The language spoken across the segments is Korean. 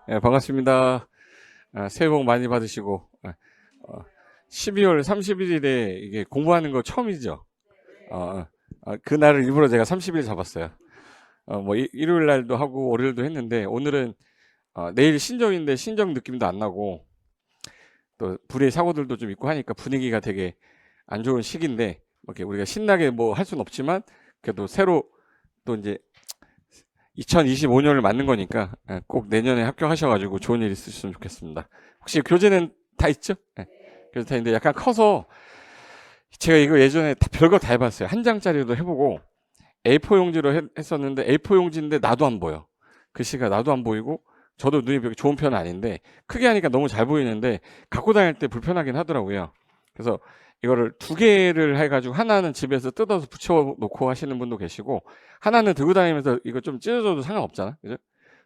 예, 반갑습니다. 새해 복 많이 받으시고, 12월 31일에 이게 공부하는 거 처음이죠? 그날을 일부러 제가 30일 잡았어요. 뭐, 일요일 날도 하고, 월요일도 했는데, 오늘은, 내일 신정인데 신정 느낌도 안 나고, 또, 불의 사고들도 좀 있고 하니까 분위기가 되게 안 좋은 시기인데, 뭐 이렇게 우리가 신나게 뭐 할 수는 없지만, 그래도 새로 또 이제 2025년을 맞는 거니까 꼭 내년에 합격하셔가지고 좋은 일 있으셨으면 좋겠습니다. 혹시 교재는 다 있죠? 네. 교재 다 있는데 약간 커서 제가 이거 예전에 별거 다 해봤어요. 한 장짜리도 해보고 A4 용지로 했었는데 A4 용지인데 나도 안 보여. 글씨가 나도 안 보이고 저도 눈이 그렇게 좋은 편은 아닌데 크게 하니까 너무 잘 보이는데 갖고 다닐 때 불편하긴 하더라고요. 그래서 이거를 두 개를 해가지고 하나는 집에서 뜯어서 붙여놓고 하시는 분도 계시고 하나는 들고 다니면서 이거 좀 찢어져도 상관없잖아. 그죠?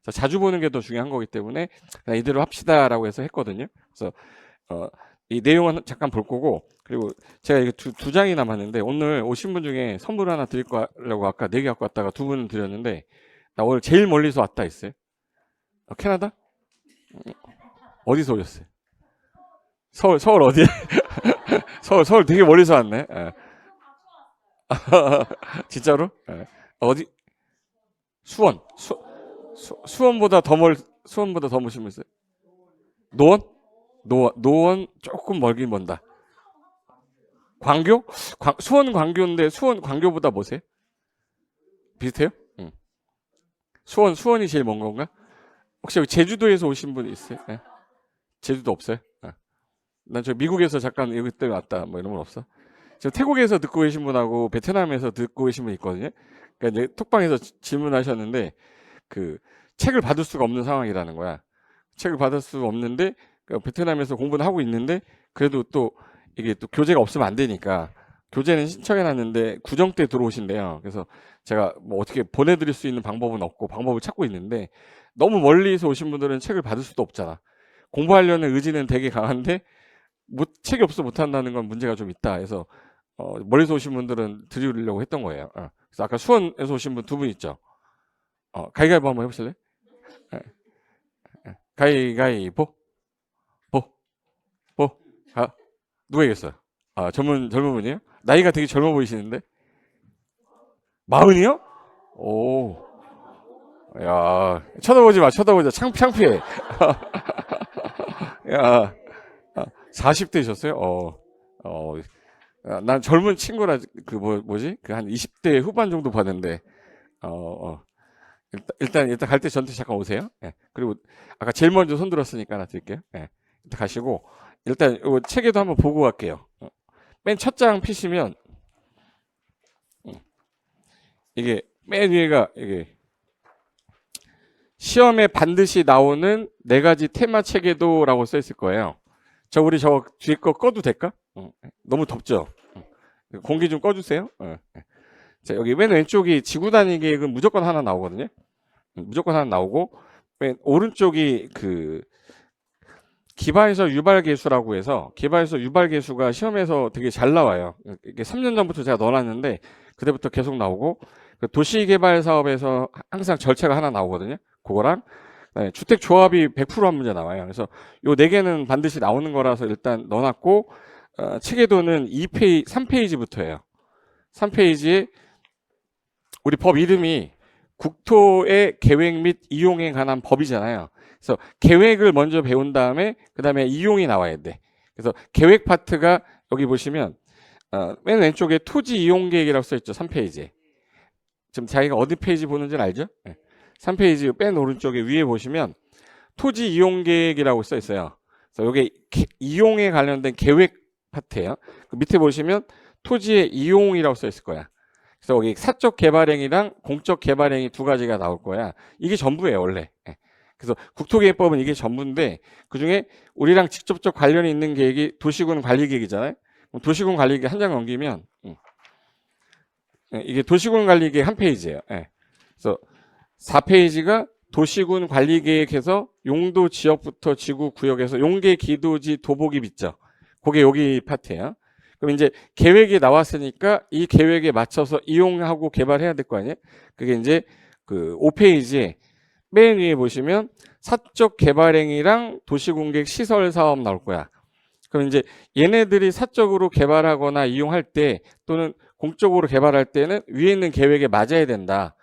그래서 자주 보는 게 더 중요한 거기 때문에 그냥 이대로 합시다라고 해서 했거든요. 그래서 이 내용은 잠깐 볼 거고 그리고 제가 이거 두 장이 남았는데 오늘 오신 분 중에 선물 하나 드릴 거라고 아까 4개 갖고 왔다가 2분 드렸는데 나 오늘 제일 멀리서 왔다 했어요. 캐나다? 어디서 오셨어요? 서울 어디? 서울 되게 멀리서 왔네. 예. 진짜로? 예. 어디? 수원보다 더 수원보다 더 멀으면서요? 노원? 노원 조금 멀긴 먼다. 광교? 수원 광교인데 수원 광교보다 뭐세요? 비슷해요? 응. 수원이 제일 먼 건가? 혹시 여기 제주도에서 오신 분 있어요? 예? 제주도 없어요? 난 저 미국에서 잠깐 여기 때문에 왔다 뭐 이런 건 없어? 지금 태국에서 듣고 계신 분하고 베트남에서 듣고 계신 분 있거든요. 그러니까 이제 톡방에서 질문하셨는데 그 책을 받을 수가 없는 상황이라는 거야. 책을 받을 수 없는데 그 베트남에서 공부는 하고 있는데 그래도 또 이게 또 교재가 없으면 안 되니까 교재는 신청해 놨는데 구정 때 들어오신대요. 그래서 제가 뭐 어떻게 보내드릴 수 있는 방법은 없고 방법을 찾고 있는데 너무 멀리서 오신 분들은 책을 받을 수도 없잖아. 공부하려는 의지는 되게 강한데 책이 없어 못한다는 건 문제가 좀 있다. 해서 멀리서 오신 분들은 드리려고 했던 거예요. 그래서 아까 수원에서 오신 분 2분 있죠. 가위가위보 한번 해보실래요? 예, 가위가위보, 보, 보, 누가 이겼어요? 젊은 분이에요? 나이가 되게 젊어 보이시는데? 40이요? 오, 야, 쳐다보지 마, 쳐다보자. 창피해. 야, 40대셨어요? 어, 난 젊은 친구라, 뭐지? 그 한 20대 후반 정도 봤는데, 어, 어. 일단 갈 때 전투 잠깐 오세요. 예. 그리고 아까 제일 먼저 손 들었으니까 하나 드릴게요. 예. 일단 가시고 일단 이 책에도 한번 보고 갈게요. 맨 첫 장 피시면 이게 맨 위에가 이게 시험에 반드시 나오는 4가지 테마 체계도라고 써 있을 거예요. 우리 저 뒤에 거 꺼도 될까? 너무 덥죠? 공기 좀 꺼주세요. 자, 여기 맨 왼쪽이 지구 단위 계획은 무조건 하나 나오거든요. 무조건 하나 나오고 맨 오른쪽이 그 기반에서 유발 계수라고 해서 기반에서 유발 계수가 시험에서 되게 잘 나와요. 이게 3년 전부터 제가 넣어놨는데 그때부터 계속 나오고 그 도시개발 사업에서 항상 절차가 하나 나오거든요. 그거랑 주택 조합이 100%한 문제 나와요. 그래서 요 4개는 반드시 나오는 거라서 일단 넣어놨고 체계도는 3페이지부터예요. 3페이지에 우리 법 이름이 국토의 계획 및 이용에 관한 법이잖아요. 그래서 계획을 먼저 배운 다음에 그 다음에 이용이 나와야 돼. 그래서 계획 파트가 여기 보시면 맨 왼쪽에 토지 이용 계획이라고 써있죠. 3페이지에. 지금 자기가 어디 페이지 보는지는 알죠? 3페이지 맨 오른쪽에 위에 보시면 토지 이용 계획이라고 써있어요. 그래서 이게 이용에 관련된 계획 파트예요. 그 밑에 보시면 토지의 이용이라고 써있을 거야. 그래서 여기 사적 개발행위랑 공적 개발행위 2가지가 나올 거야. 이게 전부예요, 원래. 그래서 국토계획법은 이게 전부인데 그중에 우리랑 직접적 관련이 있는 계획이 도시군 관리계획이잖아요. 도시군 관리계획 한 장 넘기면 이게 도시군 관리계획 한 페이지예요. 그래서 4페이지가 도시군 관리계획에서 용도 지역부터 지구 구역에서 용계 기도지 도보기 있죠. 그게 여기 파트예요. 그럼 이제 계획이 나왔으니까 이 계획에 맞춰서 이용하고 개발해야 될 거 아니에요? 그게 이제 그 5페이지에 맨 위에 보시면 사적 개발행위랑 도시공객 시설 사업 나올 거야. 그럼 이제 얘네들이 사적으로 개발하거나 이용할 때 또는 공적으로 개발할 때는 위에 있는 계획에 맞아야 된다.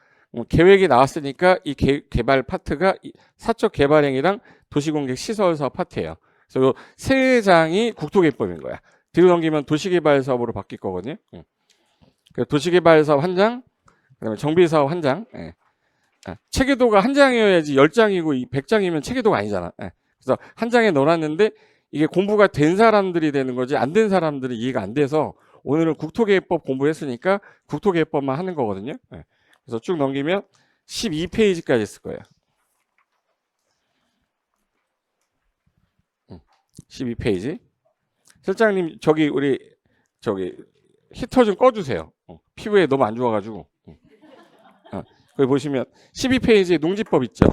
계획이 나왔으니까 이 개발 파트가 사적 개발행위랑 도시공객 시설 사업 파트예요. 그래서 세 장이 국토개법인 거야. 뒤로 넘기면 도시개발 사업으로 바뀔 거거든요. 도시개발 사업 한 장, 그다음에 정비 사업 한 장. 예. 체계도가 한 장이어야지 10장이고 100장이면 체계도가 아니잖아. 예. 그래서 한 장에 넣어놨는데 이게 공부가 된 사람들이 되는 거지 안 된 사람들이 이해가 안 돼서 오늘은 국토개혁법 공부했으니까 국토개혁법만 하는 거거든요. 예. 그래서 쭉 넘기면 12페이지까지 있을 거예요. 12페이지. 실장님 우리 히터 좀 꺼주세요. 피부에 너무 안 좋아가지고. 거기 보시면 12페이지에 농지법 있죠.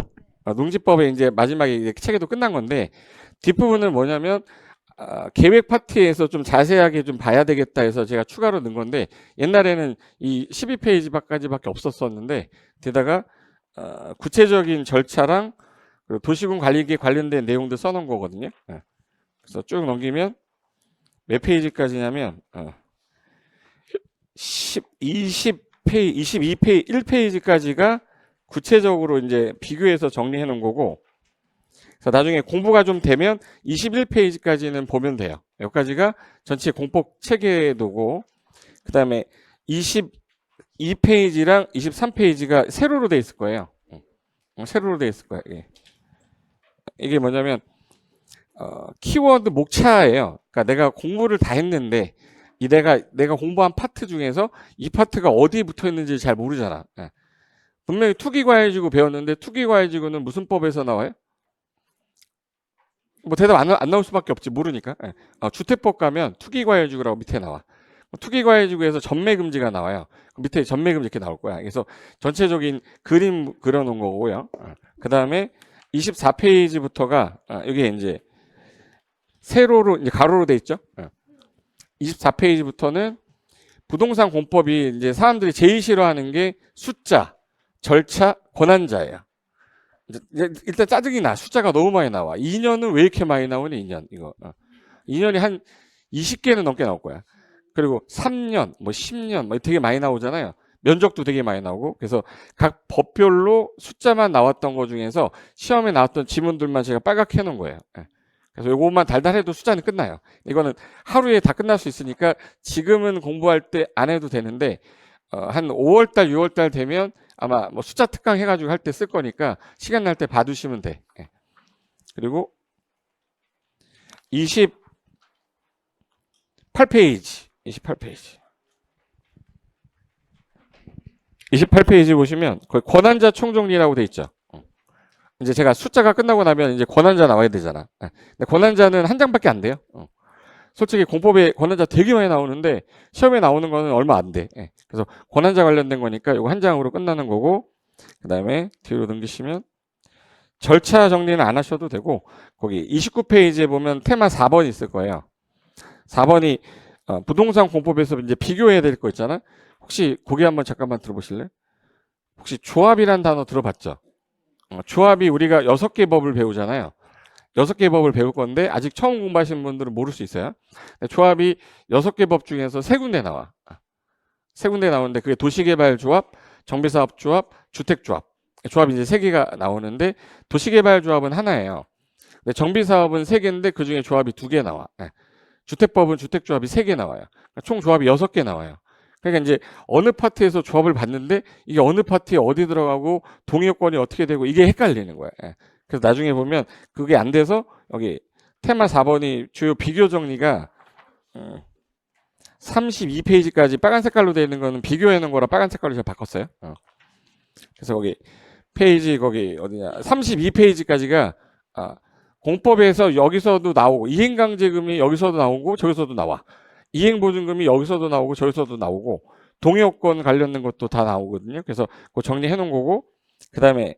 농지법에 이제 마지막에 이제 체계도 끝난 건데 뒷부분은 뭐냐면 계획 파트에서 좀 자세하게 좀 봐야 되겠다 해서 제가 추가로 넣은 건데 옛날에는 이 12페이지까지밖에 없었었는데 게다가 구체적인 절차랑 도시군 관리기에 관련된 내용도 써놓은 거거든요. 그래서 쭉 넘기면 몇 페이지까지냐면 22페이지, 1페이지까지가 구체적으로 이제 비교해서 정리해 놓은 거고, 그래서 나중에 공부가 좀 되면 21페이지까지는 보면 돼요. 여기까지가 전체 공법 체계도고, 그 다음에 22페이지랑 23페이지가 세로로 돼 있을 거예요. 세로로 돼 있을 거예요. 이게 뭐냐면, 키워드 목차예요. 그러니까 내가 공부를 다 했는데, 내가 공부한 파트 중에서 이 파트가 어디에 붙어 있는지 잘 모르잖아. 분명히 투기과외지구 배웠는데 투기과외지구는 무슨 법에서 나와요? 뭐 대답 안 나올 수밖에 없지 모르니까. 주택법 가면 투기과외지구라고 밑에 나와. 투기과외지구에서 전매금지가 나와요. 밑에 전매금지 이렇게 나올 거야. 그래서 전체적인 그림 그려놓은 거고요. 그 다음에 24페이지부터가 여기 이제 세로로 이제 가로로 돼 있죠. 24페이지부터는 부동산 공법이 이제 사람들이 제일 싫어하는 게 숫자, 절차, 권한자예요. 일단 짜증이 나. 숫자가 너무 많이 나와. 2년은 왜 이렇게 많이 나오니? 2년 이거. 2년이 한 20개는 넘게 나올 거야. 그리고 3년, 뭐 10년, 뭐 되게 많이 나오잖아요. 면적도 되게 많이 나오고. 그래서 각 법별로 숫자만 나왔던 거 중에서 시험에 나왔던 지문들만 제가 빨갛게 해놓은 거예요. 그래서 요것만 달달해도 숫자는 끝나요. 이거는 하루에 다 끝날 수 있으니까 지금은 공부할 때 안 해도 되는데 한 5월달, 6월달 되면 아마 뭐 숫자 특강 해가지고 할 때 쓸 거니까 시간 날 때 봐두시면 돼. 그리고 28페이지. 28페이지 보시면 거기 권한자 총정리라고 돼 있죠. 이제 제가 숫자가 끝나고 나면 이제 권한자 나와야 되잖아. 근데 권한자는 한 장밖에 안 돼요. 솔직히 공법에 권한자 되게 많이 나오는데 시험에 나오는 거는 얼마 안 돼. 그래서 권한자 관련된 거니까 이거 한 장으로 끝나는 거고, 그 다음에 뒤로 넘기시면 절차 정리는 안 하셔도 되고, 거기 29페이지에 보면 테마 4번 있을 거예요. 4번이 부동산 공법에서 이제 비교해야 될 거 있잖아. 혹시 거기 한번 잠깐만 들어보실래요? 혹시 조합이란 단어 들어봤죠? 조합이 우리가 6개 법을 배우잖아요. 6개 법을 배울 건데 아직 처음 공부하시는 분들은 모를 수 있어요. 조합이 6개 법 중에서 3군데 나와. 3군데 나오는데 그게 도시개발조합, 정비사업조합, 주택조합. 조합이 이제 3개가 나오는데 도시개발조합은 하나예요. 근데 정비사업은 3개인데 그 중에 조합이 2개 나와. 주택법은 주택조합이 3개 나와요. 총 조합이 6개 나와요. 그러니까 이제 어느 파트에서 조합을 봤는데 이게 어느 파트에 어디 들어가고 동의요건이 어떻게 되고 이게 헷갈리는 거야. 그래서 나중에 보면 그게 안 돼서 여기 테마 4번이 주요 비교 정리가 32페이지까지 빨간 색깔로 되어 있는 거는 비교해 놓은 거라 빨간 색깔로 제가 바꿨어요. 그래서 거기 페이지 거기 어디냐 32페이지까지가 공법에서 여기서도 나오고 이행강제금이 여기서도 나오고 저기서도 나와. 이행보증금이 여기서도 나오고 저기서도 나오고 동의요건 관련된 것도 다 나오거든요. 그래서 그거 정리해 놓은 거고, 그 다음에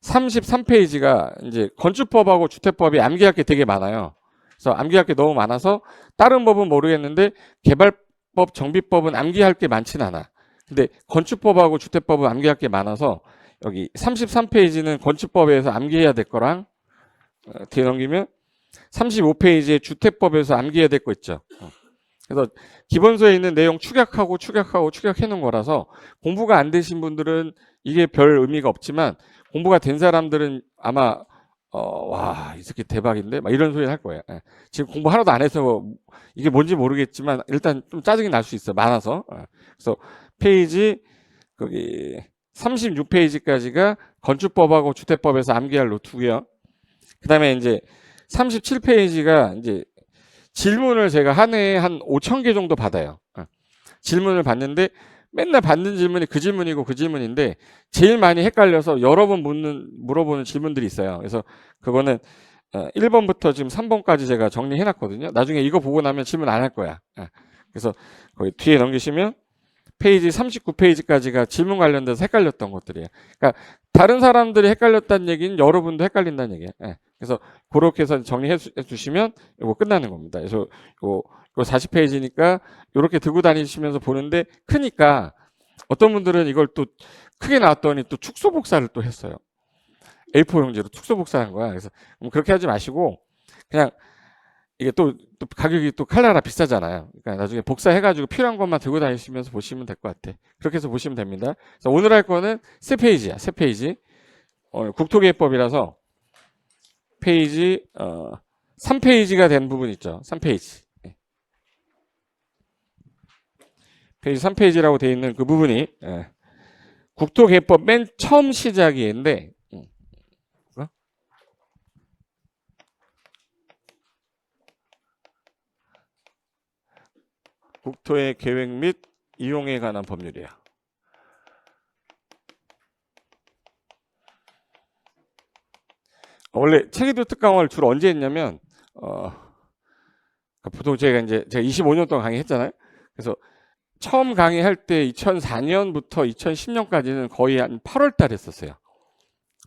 33페이지가 이제 건축법하고 주택법이 암기할 게 되게 많아요. 그래서 암기할 게 너무 많아서 다른 법은 모르겠는데 개발법, 정비법은 암기할 게 많진 않아. 근데 건축법하고 주택법은 암기할 게 많아서 여기 33페이지는 건축법에서 암기해야 될 거랑 뒤에 넘기면 35페이지에 주택법에서 암기해야 될 거 있죠. 그래서 기본서에 있는 내용 축약하고 축약해 놓은 거라서 공부가 안 되신 분들은 이게 별 의미가 없지만 공부가 된 사람들은 아마 와, 이 새끼 대박인데? 막 이런 소리 할 거예요. 예. 지금 공부 하나도 안 해서 이게 뭔지 모르겠지만 일단 좀 짜증이 날 수 있어요. 많아서. 그래서 페이지 거기 36페이지까지가 건축법하고 주택법에서 암기할 노트고요. 그다음에 이제 37페이지가 이제 질문을 제가 한 해에 한 5,000개 정도 받아요. 질문을 받는데 맨날 받는 질문이 그 질문이고 그 질문인데 제일 많이 헷갈려서 여러 번 물어보는 질문들이 있어요. 그래서 그거는 1번부터 지금 3번까지 제가 정리해 놨거든요. 나중에 이거 보고 나면 질문 안 할 거야. 그래서 거기 뒤에 넘기시면 페이지 39페이지까지가 질문 관련돼서 헷갈렸던 것들이에요. 그러니까 다른 사람들이 헷갈렸다는 얘기는 여러분도 헷갈린다는 얘기예요. 그래서 그렇게 해서 정리해 주시면 이거 끝나는 겁니다. 그래서 이거 40페이지니까 이렇게 들고 다니시면서 보는데 크니까 어떤 분들은 이걸 또 크게 나왔더니 또 축소 복사를 또 했어요. A4 용지로 축소 복사한 거야. 그래서 그렇게 하지 마시고 그냥 이게 또 가격이 또 칼라라 비싸잖아요. 그러니까 나중에 복사해가지고 필요한 것만 들고 다니시면서 보시면 될 것 같아. 그렇게 해서 보시면 됩니다. 그래서 오늘 할 거는 세 페이지야. 세 페이지. 오늘 국토기획법이라서 페이지 3페이지가 된 부분 있죠. 3페이지. 페이지 3페이지라고 되어 있는 그 부분이 국토개혁법 맨 처음 시작인데 국토의 계획 및 이용에 관한 법률이야. 원래 체계도 특강을 주로 언제 했냐면 보통 제가 25년 동안 강의했잖아요. 그래서 처음 강의할 때 2004년부터 2010년까지는 거의 한 8월 달에 했었어요.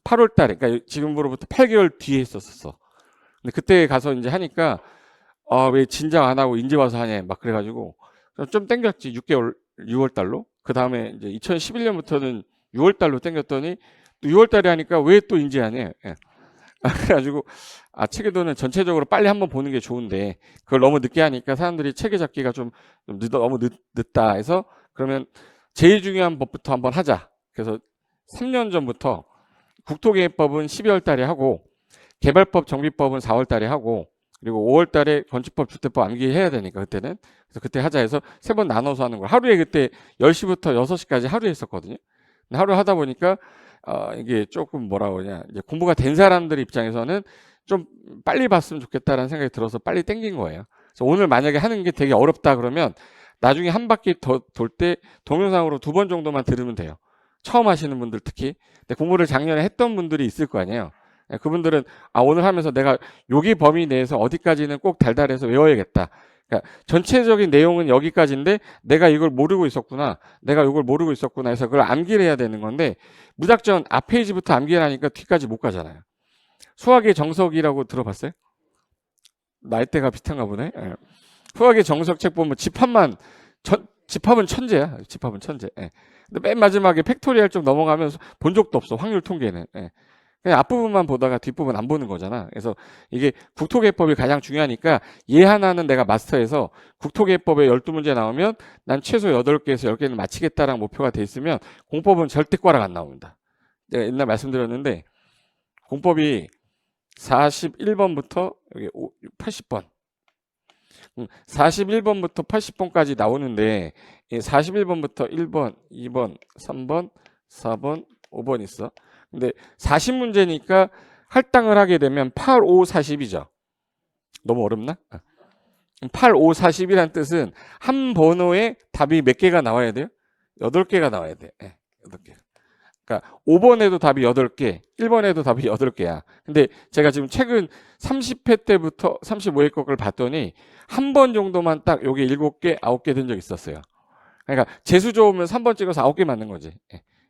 8월 달에, 그러니까 지금으로부터 8개월 뒤에 했었어. 근데 그때 가서 이제 하니까 왜 진작 안 하고 이제 와서 하냐 막 그래가지고 좀 땡겼지. 6월 달로. 그 다음에 이제 2011년부터는 6월 달로 땡겼더니 또 6월 달에 하니까 왜 또 인제 하냐. 그래가지고 체계도는 전체적으로 빨리 한번 보는 게 좋은데 그걸 너무 늦게 하니까 사람들이 체계 잡기가 좀 너무 늦다 해서 그러면 제일 중요한 법부터 한번 하자. 그래서 3년 전부터 국토개혁법은 12월 달에 하고 개발법 정비법은 4월 달에 하고 그리고 5월 달에 건축법 주택법 암기해야 되니까 그때는 그래서 그때 하자 해서 3번 나눠서 하는 거. 하루에 그때 10시부터 6시까지 하루에 했었거든요. 근데 하루 하다 보니까 이게 조금 뭐라 그러냐 이제 공부가 된 사람들 입장에서는 좀 빨리 봤으면 좋겠다라는 생각이 들어서 빨리 땡긴 거예요. 그래서 오늘 만약에 하는 게 되게 어렵다 그러면 나중에 한 바퀴 더 돌 때 동영상으로 2번 정도만 들으면 돼요. 처음 하시는 분들 특히. 근데 공부를 작년에 했던 분들이 있을 거 아니에요. 그분들은 오늘 하면서 내가 여기 범위 내에서 어디까지는 꼭 달달해서 외워야겠다. 그러니까 전체적인 내용은 여기까지인데 내가 이걸 모르고 있었구나. 내가 이걸 모르고 있었구나 해서 그걸 암기를 해야 되는 건데 무작정 앞 페이지부터 암기를 하니까 뒤까지 못 가잖아요. 수학의 정석이라고 들어봤어요? 나이대가 비슷한가 보네. 수학의 정석 책 보면 집합은 천재야. 집합은 천재. 근데 맨 마지막에 팩토리얼 쪽 넘어가면 본 적도 없어. 확률 통계는. 그냥 앞부분만 보다가 뒷부분 안 보는 거잖아. 그래서 이게 국토개혁법이 가장 중요하니까 얘 하나는 내가 마스터해서 국토개혁법에 12문제 나오면 난 최소 8개에서 10개는 맞히겠다라는 목표가 돼 있으면 공법은 절대 꽈락 안 나옵니다. 제가 옛날 말씀드렸는데 공법이 41번부터 여기 80번 41번부터 80번까지 나오는데 41번부터 1번, 2번, 3번, 4번, 5번 있어. 근데 40문제니까 할당을 하게 되면 8, 5, 40이죠. 너무 어렵나? 8, 5, 40이란 뜻은 한 번호에 답이 몇 개가 나와야 돼요? 8개가 나와야 돼. 8개. 그러니까 5번에도 답이 8개, 1번에도 답이 8개야. 근데 제가 지금 최근 30회 때부터 35회 거를 봤더니 한 번 정도만 딱 여기 7개, 9개 된 적 있었어요. 그러니까 재수 좋으면 3번 찍어서 9개 맞는 거지.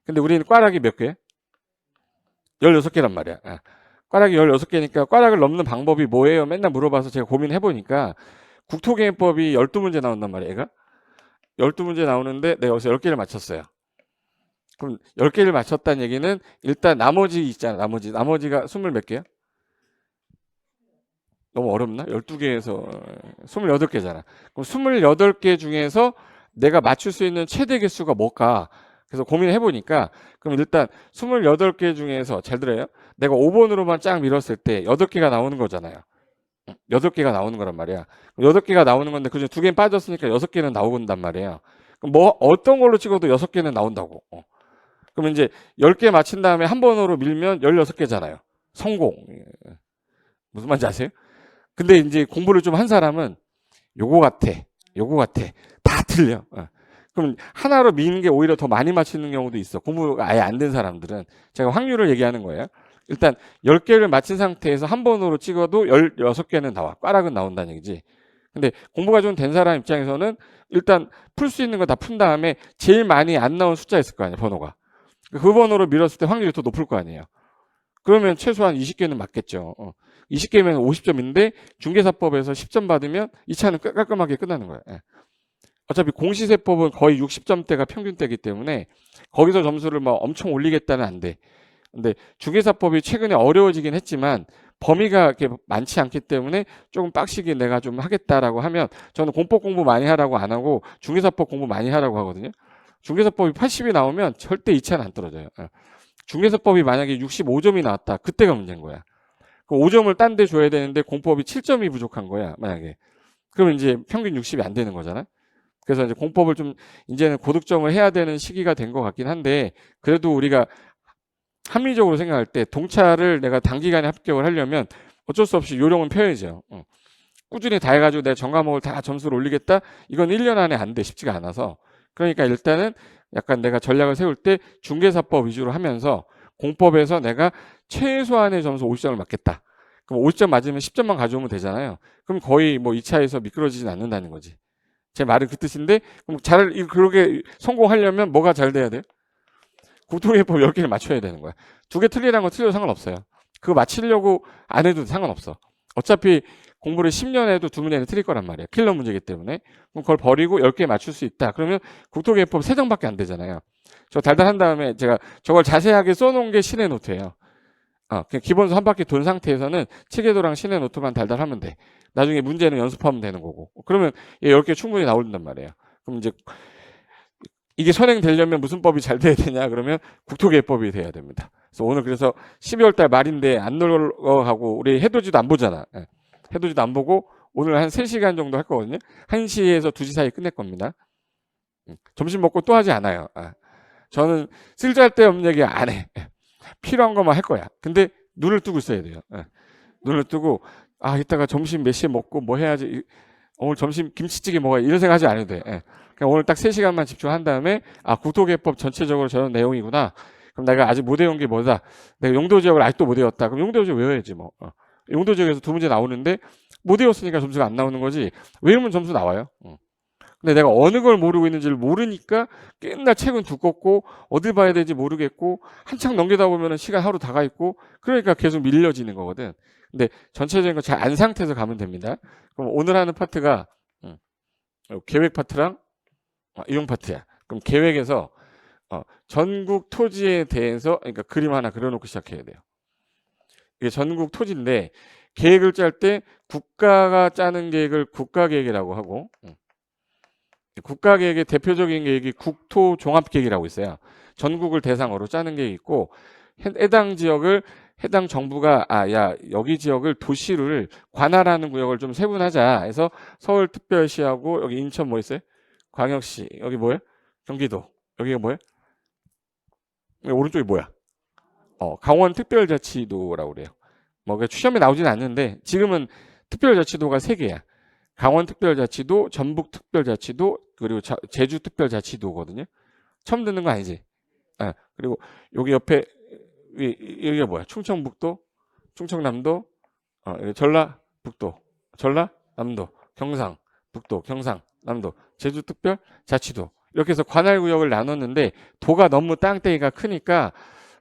근데 우리는 꽈락이 몇 개? 16개란 말이야. 꽈락이 16개니까 꽈락을 넘는 방법이 뭐예요? 맨날 물어봐서 제가 고민해보니까 국토개혁법이 12문제 나온단 말이야, 얘가. 12문제 나오는데 내가 여기서 10개를 맞췄어요. 그럼 10개를 맞췄다는 얘기는 일단 나머지 있잖아. 나머지가 20 몇 개야? 너무 어렵나? 12개에서 28개잖아. 그럼 28개 중에서 내가 맞출 수 있는 최대 개수가 뭘까? 그래서 고민을 해보니까 그럼 일단 28개 중에서 잘 들어요. 내가 5번으로만 쫙 밀었을 때 8개가 나오는 거잖아요. 8개가 나오는 거란 말이야. 8개가 나오는 건데 그중에 2개는 빠졌으니까 6개는 나오는단 말이에요. 그럼 뭐 어떤 걸로 찍어도 6개는 나온다고. 그러면 이제 10개 맞힌 다음에 한 번으로 밀면 16개잖아요. 성공. 무슨 말인지 아세요? 근데 이제 공부를 좀 한 사람은 요거 같아. 요거 같아. 다 틀려. 그럼 하나로 미는 게 오히려 더 많이 맞히는 경우도 있어. 공부가 아예 안 된 사람들은. 제가 확률을 얘기하는 거예요. 일단 10개를 맞힌 상태에서 한 번으로 찍어도 16개는 나와. 꽈락은 나온다는 얘기지. 근데 공부가 좀 된 사람 입장에서는 일단 풀 수 있는 거 다 푼 다음에 제일 많이 안 나온 숫자 있을 거 아니에요. 번호가. 그 번호로 밀었을 때 확률이 더 높을 거 아니에요. 그러면 최소한 20개는 맞겠죠. 20개면 50점인데 중개사법에서 10점 받으면 2차는 깔끔하게 끝나는 거예요. 예. 어차피 공시세법은 거의 60점대가 평균대이기 때문에 거기서 점수를 막 엄청 올리겠다는 안 돼. 근데 중개사법이 최근에 어려워지긴 했지만 범위가 이렇게 많지 않기 때문에 조금 빡시게 내가 좀 하겠다라고 하면 저는 공법 공부 많이 하라고 안 하고 중개사법 공부 많이 하라고 하거든요. 중개사법이 80이 나오면 절대 2차는 안 떨어져요. 중개사법이 만약에 65점이 나왔다. 그때가 문제인 거야. 그 5점을 딴 데 줘야 되는데 공법이 7점이 부족한 거야. 만약에. 그러면 이제 평균 60이 안 되는 거잖아. 그래서 이제 공법을 좀 이제는 고득점을 해야 되는 시기가 된 것 같긴 한데 그래도 우리가 합리적으로 생각할 때 동차를 내가 단기간에 합격을 하려면 어쩔 수 없이 요령은 펴야죠. 꾸준히 다 해가지고 내가 전과목을 다 점수를 올리겠다? 이건 1년 안에 안 돼. 쉽지가 않아서. 그러니까 일단은 약간 내가 전략을 세울 때 중개사법 위주로 하면서 공법에서 내가 최소한의 점수 50점을 맞겠다. 그럼 50점 맞으면 10점만 가져오면 되잖아요. 그럼 거의 뭐 2차에서 미끄러지진 않는다는 거지. 제 말은 그 뜻인데 그럼 그렇게 성공하려면 뭐가 잘 돼야 돼요? 국토개법 10개를 맞춰야 되는 거야. 2개 틀리라는 거 틀려도 상관없어요. 그거 맞추려고 안 해도 상관없어. 어차피 공부를 10년 해도 2문제는 틀릴 거란 말이야. 킬러 문제이기 때문에. 그럼 그걸 버리고 10개 맞출 수 있다. 그러면 국토개법 3장밖에 안 되잖아요. 저 달달한 다음에 제가 저걸 자세하게 써놓은 게 신의 노트예요. 그냥 기본서 한 바퀴 돈 상태에서는 체계도랑 신의 노트만 달달하면 돼. 나중에 문제는 연습하면 되는 거고. 그러면 10개 충분히 나온단 말이에요. 그럼 이제 이게 선행되려면 무슨 법이 잘 돼야 되냐 그러면 국토개법이 돼야 됩니다. 그래서 오늘 그래서 12월 달 말인데 안 놀러 가고 우리 해돋이도 안 보잖아. 해돋이도 안 보고 오늘 한 3시간 정도 할 거거든요. 1시에서 2시 사이 끝낼 겁니다. 점심 먹고 또 하지 않아요. 저는 쓸데없는 얘기 안 해. 필요한 것만 할 거야. 근데 눈을 뜨고 있어야 돼요. 눈을 뜨고 이따가 점심 몇 시에 먹고 뭐 해야지. 오늘 점심 김치찌개 먹어야 이런 생각 하지 않아도 돼. 그냥 오늘 딱 3시간만 집중한 다음에 국토개법 전체적으로 저런 내용이구나. 그럼 내가 아직 못 외운 게 뭐다. 내가 용도지역을 아직도 못 외웠다. 그럼 용도지역 외워야지 뭐. 용도지역에서 2문제 나오는데 못 외웠으니까 점수가 안 나오는 거지. 외우면 점수 나와요. 근데 내가 어느 걸 모르고 있는지를 모르니까 맨날 책은 두껍고 어딜 봐야 될지 모르겠고 한창 넘기다 보면 시간 하루 다 가 있고 그러니까 계속 밀려지는 거거든. 근데 전체적인 거 잘 안 상태에서 가면 됩니다. 그럼 오늘 하는 파트가 계획 파트랑 이용 파트야. 그럼 계획에서 전국 토지에 대해서 그러니까 그림 하나 그려놓고 시작해야 돼요. 이게 전국 토지인데 계획을 짤 때 국가가 짜는 계획을 국가계획이라고 하고 국가계획의 대표적인 계획이 국토종합계획이라고 있어요. 전국을 대상으로 짜는 계획이 있고 해당 지역을 해당 정부가 여기 지역을 도시를 관할하는 구역을 좀 세분하자 해서 서울특별시하고 여기 인천 뭐 있어요? 광역시 여기 뭐예요? 경기도 여기가 뭐예요? 여기 오른쪽이 뭐야? 강원특별자치도라고 그래요. 뭐 추첨에 나오진 않는데 지금은 특별자치도가 3개야. 강원특별자치도, 전북특별자치도, 그리고 제주특별자치도거든요. 처음 듣는 거 아니지? 그리고 여기 옆에 여기가 뭐야? 충청북도, 충청남도, 전라북도, 전라남도, 경상북도, 경상남도, 제주특별자치도 이렇게 해서 관할구역을 나눴는데 도가 너무 땅덩이가 크니까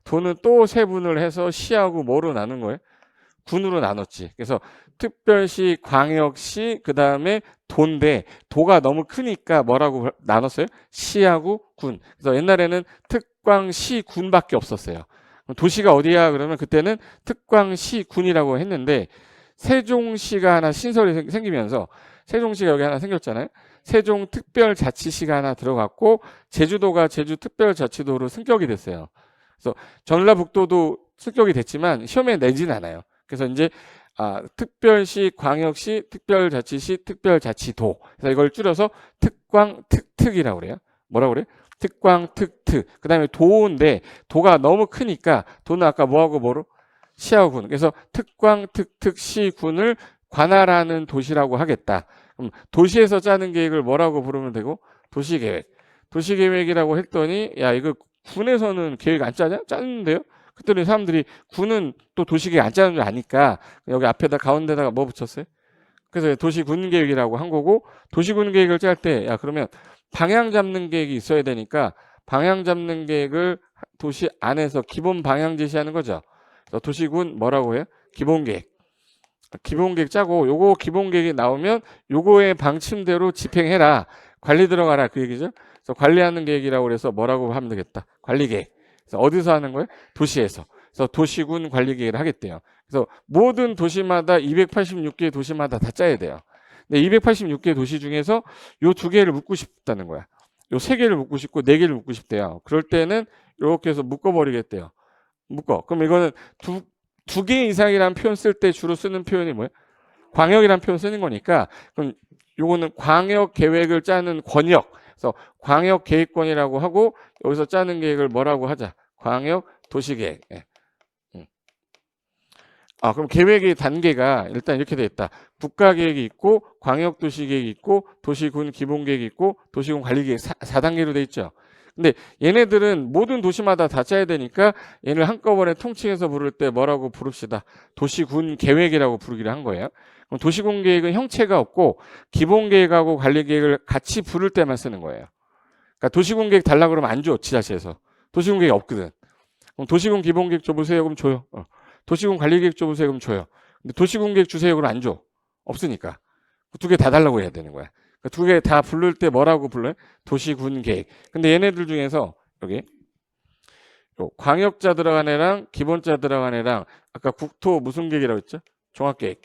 도는 또 세분을 해서 시하고 뭐로 나눈 거예요? 군으로 나눴지. 그래서 특별시, 광역시, 그 다음에 도인데 도가 너무 크니까 뭐라고 나눴어요? 시하고 군. 그래서 옛날에는 특광시군밖에 없었어요. 도시가 어디야? 그러면 그때는 특광시군이라고 했는데 세종시가 하나 신설이 생기면서 세종시가 여기 하나 생겼잖아요. 세종특별자치시가 하나 들어갔고 제주도가 제주특별자치도로 승격이 됐어요. 그래서 전라북도도 승격이 됐지만 시험에 내진 않아요. 그래서 이제 특별시, 광역시, 특별자치시, 특별자치도. 그래서 이걸 줄여서 특광특특이라고 그래요. 뭐라고 그래? 특광특특. 그 다음에 도인데 도가 너무 크니까 도는 아까 뭐하고 뭐로? 시하고 군. 그래서 특광특특시군을 관할하는 도시라고 하겠다. 그럼 도시에서 짜는 계획을 뭐라고 부르면 되고? 도시계획. 도시계획이라고 했더니 야 이거 군에서는 계획 안 짜냐? 짜는데요? 그랬더니 사람들이 군은 또 도시계획 안 짜는 줄 아니까 여기 앞에다 가운데다가 뭐 붙였어요? 그래서 도시군계획이라고 한 거고 도시군계획을 짤 때 야 그러면 방향 잡는 계획이 있어야 되니까 방향 잡는 계획을 도시 안에서 기본 방향 제시하는 거죠. 그래서 도시군 뭐라고 해요? 기본계획. 기본계획 짜고 요거 기본계획이 나오면 요거의 방침대로 집행해라. 관리 들어가라 그 얘기죠. 그래서 관리하는 계획이라고 그래서 뭐라고 하면 되겠다. 관리계획. 그래서 어디서 하는 거예요? 도시에서. 그래서 도시군 관리계획을 하겠대요. 그래서 모든 도시마다 286개의 도시마다 다 짜야 돼요. 근데 286개의 도시 중에서 요 두 개를 묶고 싶다는 거야. 요 세 개를 묶고 싶고 네 개를 묶고 싶대요. 그럴 때는 이렇게 해서 묶어버리겠대요. 묶어. 그럼 이거는 두 개 이상이라는 표현 쓸 때 주로 쓰는 표현이 뭐예요? 광역이라는 표현 쓰는 거니까 그럼 요거는 광역 계획을 짜는 권역. 그래서 광역 계획권이라고 하고 여기서 짜는 계획을 뭐라고 하자? 광역 도시계획. 예. 그럼 계획의 단계가 일단 이렇게 돼 있다. 국가계획이 있고 광역도시계획이 있고 도시군 기본계획이 있고 도시군 관리계획 4단계로 돼 있죠. 근데 얘네들은 모든 도시마다 다 짜야 되니까 얘를 한꺼번에 통칭해서 부를 때 뭐라고 부릅시다. 도시군 계획이라고 부르기로 한 거예요. 그럼 도시군 계획은 형체가 없고 기본계획하고 관리계획을 같이 부를 때만 쓰는 거예요. 그러니까 도시군 계획 달라고 그러면 안 줘. 지자체에서. 도시군 계획 없거든. 그럼 도시군 기본계획 줘보세요. 그럼 줘요. 도시군 관리계획 줘보세요. 그럼 줘요. 근데 도시군 계획 주세요. 그럼 안 줘. 없으니까. 두 개 다 달라고 해야 되는 거야. 두 개 다 부를 때 뭐라고 불러요? 도시군 계획. 근데 얘네들 중에서 여기 광역자 들어간 애랑 기본자 들어간 애랑 아까 국토 무슨 계획이라고 했죠? 종합계획.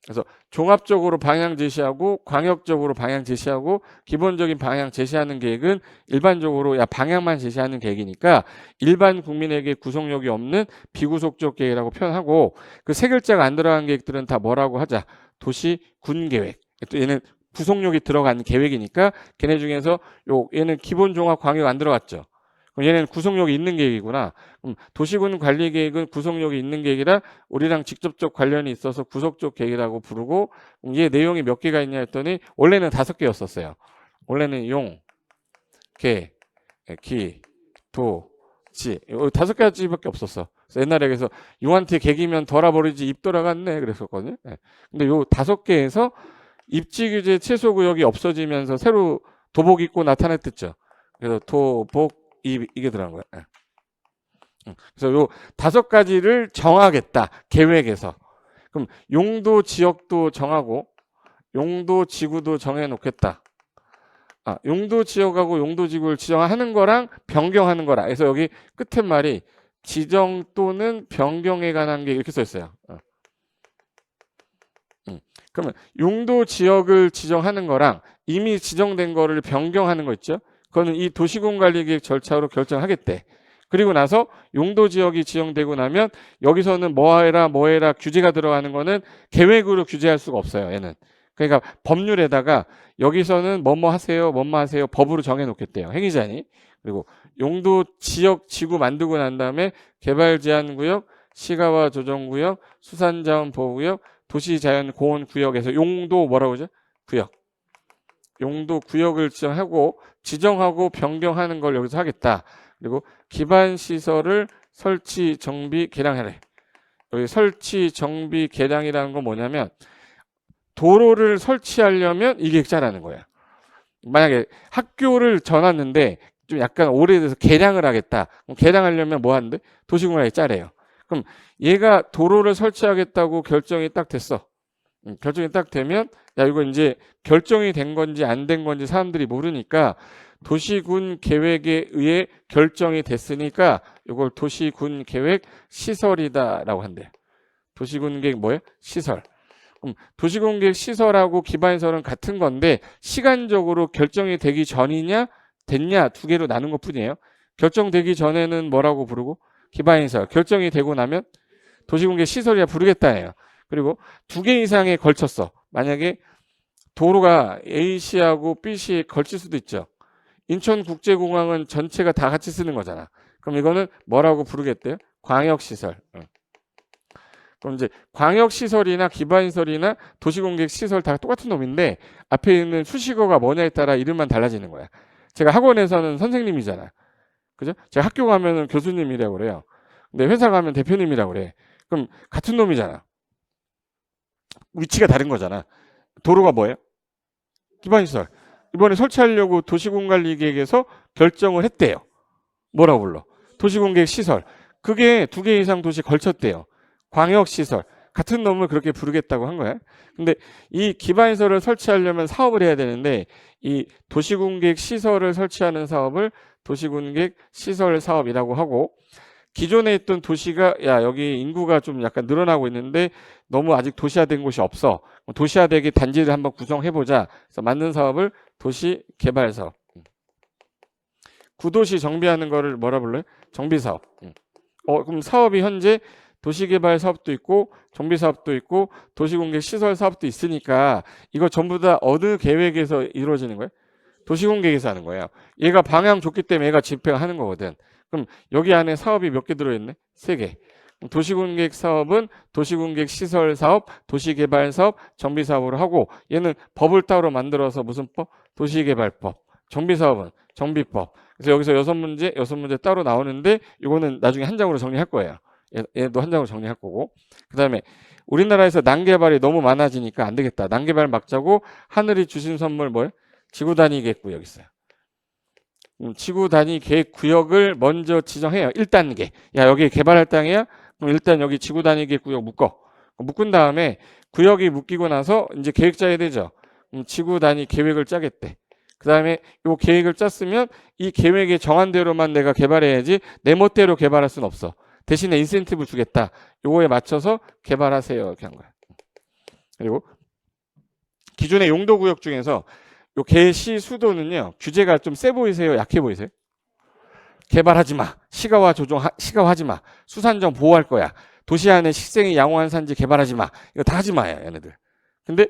그래서 종합적으로 방향 제시하고 광역적으로 방향 제시하고 기본적인 방향 제시하는 계획은 일반적으로 방향만 제시하는 계획이니까 일반 국민에게 구속력이 없는 비구속적 계획이라고 표현하고 그 세 글자가 안 들어간 계획들은 다 뭐라고 하자? 도시군계획. 또 얘는 구속력이 들어간 계획이니까 걔네 중에서 얘는 기본 종합 광역 안 들어갔죠. 그럼 얘는 구속력이 있는 계획이구나. 그럼 도시군 관리 계획은 구속력이 있는 계획이라 우리랑 직접적 관련이 있어서 구속적 계획이라고 부르고 얘 내용이 몇 개가 있냐 했더니 원래는 5개였었어요. 원래는 용, 개, 기, 도, 지 5가지밖에 없었어. 그래서 옛날에 그래서 용한테 개기면 덜어버리지 입 돌아갔네 그랬었거든요. 근데 요 5개에서 입지 규제 최소 구역이 없어지면서 새로 도복 입고 나타났댔죠. 그래서 도복 이게 들어간 거야. 그래서 요 5가지를 정하겠다. 계획에서. 그럼 용도 지역도 정하고 용도 지구도 정해 놓겠다. 용도 지역하고 용도 지구를 지정하는 거랑 변경하는 거라. 그래서 여기 끝에 말이 지정 또는 변경에 관한 게 이렇게 써 있어요. 그러면 용도 지역을 지정하는 거랑 이미 지정된 거를 변경하는 거 있죠. 그거는 이 도시군관리계획 절차로 결정하겠대. 그리고 나서 용도 지역이 지정되고 나면 여기서는 뭐 해라 규제가 들어가는 거는 계획으로 규제할 수가 없어요. 얘는. 그러니까 법률에다가 여기서는 뭐뭐 하세요 법으로 정해 놓겠대요. 행위자니. 그리고 용도 지역 지구 만들고 난 다음에 개발제한구역, 시가와 조정구역, 수산자원 보호구역, 도시자연공원구역에서 용도 뭐라고 하죠? 구역. 용도 구역을 지정하고 변경하는 걸 여기서 하겠다. 그리고 기반 시설을 설치, 정비, 개량하래. 여기 설치, 정비, 개량이라는 건 뭐냐면 도로를 설치하려면 이 계획 짜라는 거야. 만약에 학교를 전놨는데 좀 약간 오래돼서 개량을 하겠다. 그럼 개량하려면 뭐 하는데? 도시공원에 짜래요. 그럼 얘가 도로를 설치하겠다고 결정이 딱 됐어. 결정이 딱 되면 야 이거 이제 결정이 된 건지 안 된 건지 사람들이 모르니까 도시군 계획에 의해 결정이 됐으니까 이걸 도시군 계획 시설이다라고 한대요. 도시군 계획 뭐예요? 시설. 그럼 도시군 계획 시설하고 기반시설은 같은 건데 시간적으로 결정이 되기 전이냐 됐냐 두 개로 나눈 것 뿐이에요. 결정되기 전에는 뭐라고 부르고 기반시설. 결정이 되고 나면 도시군 계획 시설이라 부르겠다예요. 그리고 두 개 이상에 걸쳤어. 만약에 도로가 A시하고 B시에 걸칠 수도 있죠. 인천국제공항은 전체가 다 같이 쓰는 거잖아. 그럼 이거는 뭐라고 부르겠대요? 광역시설. 그럼 이제 광역시설이나 기반시설이나 도시공객시설 다 똑같은 놈인데 앞에 있는 수식어가 뭐냐에 따라 이름만 달라지는 거야. 제가 학원에서는 선생님이잖아. 그죠? 제가 학교 가면은 교수님이라고 그래요. 근데 회사 가면 대표님이라고 그래. 그럼 같은 놈이잖아. 위치가 다른 거잖아. 도로가 뭐예요? 기반시설. 이번에 설치하려고 도시공관리계획에서 결정을 했대요. 뭐라고 불러? 도시공객시설. 그게 두 개 이상 도시 걸쳤대요. 광역시설. 같은 놈을 그렇게 부르겠다고 한 거야. 근데 이 기반시설을 설치하려면 사업을 해야 되는데 이 도시공객시설을 설치하는 사업을 도시공객시설 사업이라고 하고 기존에 있던 도시가 야 여기 인구가 좀 약간 늘어나고 있는데 너무 아직 도시화된 곳이 없어. 도시화되게 단지를 한번 구성해보자. 그래서 만든 사업을 도시개발사업. 구도시 정비하는 거를 뭐라 불러요? 정비사업. 그럼 사업이 현재 도시개발 사업도 있고 정비사업도 있고 도시공객시설 사업도 있으니까 이거 전부 다 어느 계획에서 이루어지는 거예요? 도시공객에서 하는 거예요. 얘가 방향 좋기 때문에 얘가 집행하는 거거든. 그럼 여기 안에 사업이 몇 개 들어있네? 3개. 도시공객 사업은 도시공객 시설 사업, 도시개발 사업, 정비 사업으로 하고 얘는 법을 따로 만들어서 무슨 법? 도시개발법. 정비 사업은 정비법. 그래서 여기서 6문제 따로 나오는데 이거는 나중에 한 장으로 정리할 거예요. 얘도 한 장으로 정리할 거고. 그다음에 우리나라에서 난개발이 너무 많아지니까 안 되겠다. 난개발 막자고 하늘이 주신 선물 뭐예요? 지구 단위 계획 구역 있어요. 지구 단위 계획 구역을 먼저 지정해요. 1단계. 야, 여기 개발할 땅이야? 그럼 일단 여기 지구 단위 계획 구역 묶어. 묶은 다음에 구역이 묶이고 나서 이제 계획 짜야 되죠. 지구 단위 계획을 짜겠대. 그 다음에 이 계획을 짰으면 이 계획에 정한 대로만 내가 개발해야지 내 멋대로 개발할 수는 없어. 대신에 인센티브 주겠다. 요거에 맞춰서 개발하세요. 이렇게 한 거야. 그리고 기존의 용도구역 중에서 요 개시 수도는요. 규제가 좀 세 보이세요? 약해 보이세요? 개발하지 마. 시가화하지 마. 수산정 보호할 거야. 도시 안에 식생이 양호한 산지 개발하지 마. 이거 다 하지 마요. 얘네들. 근데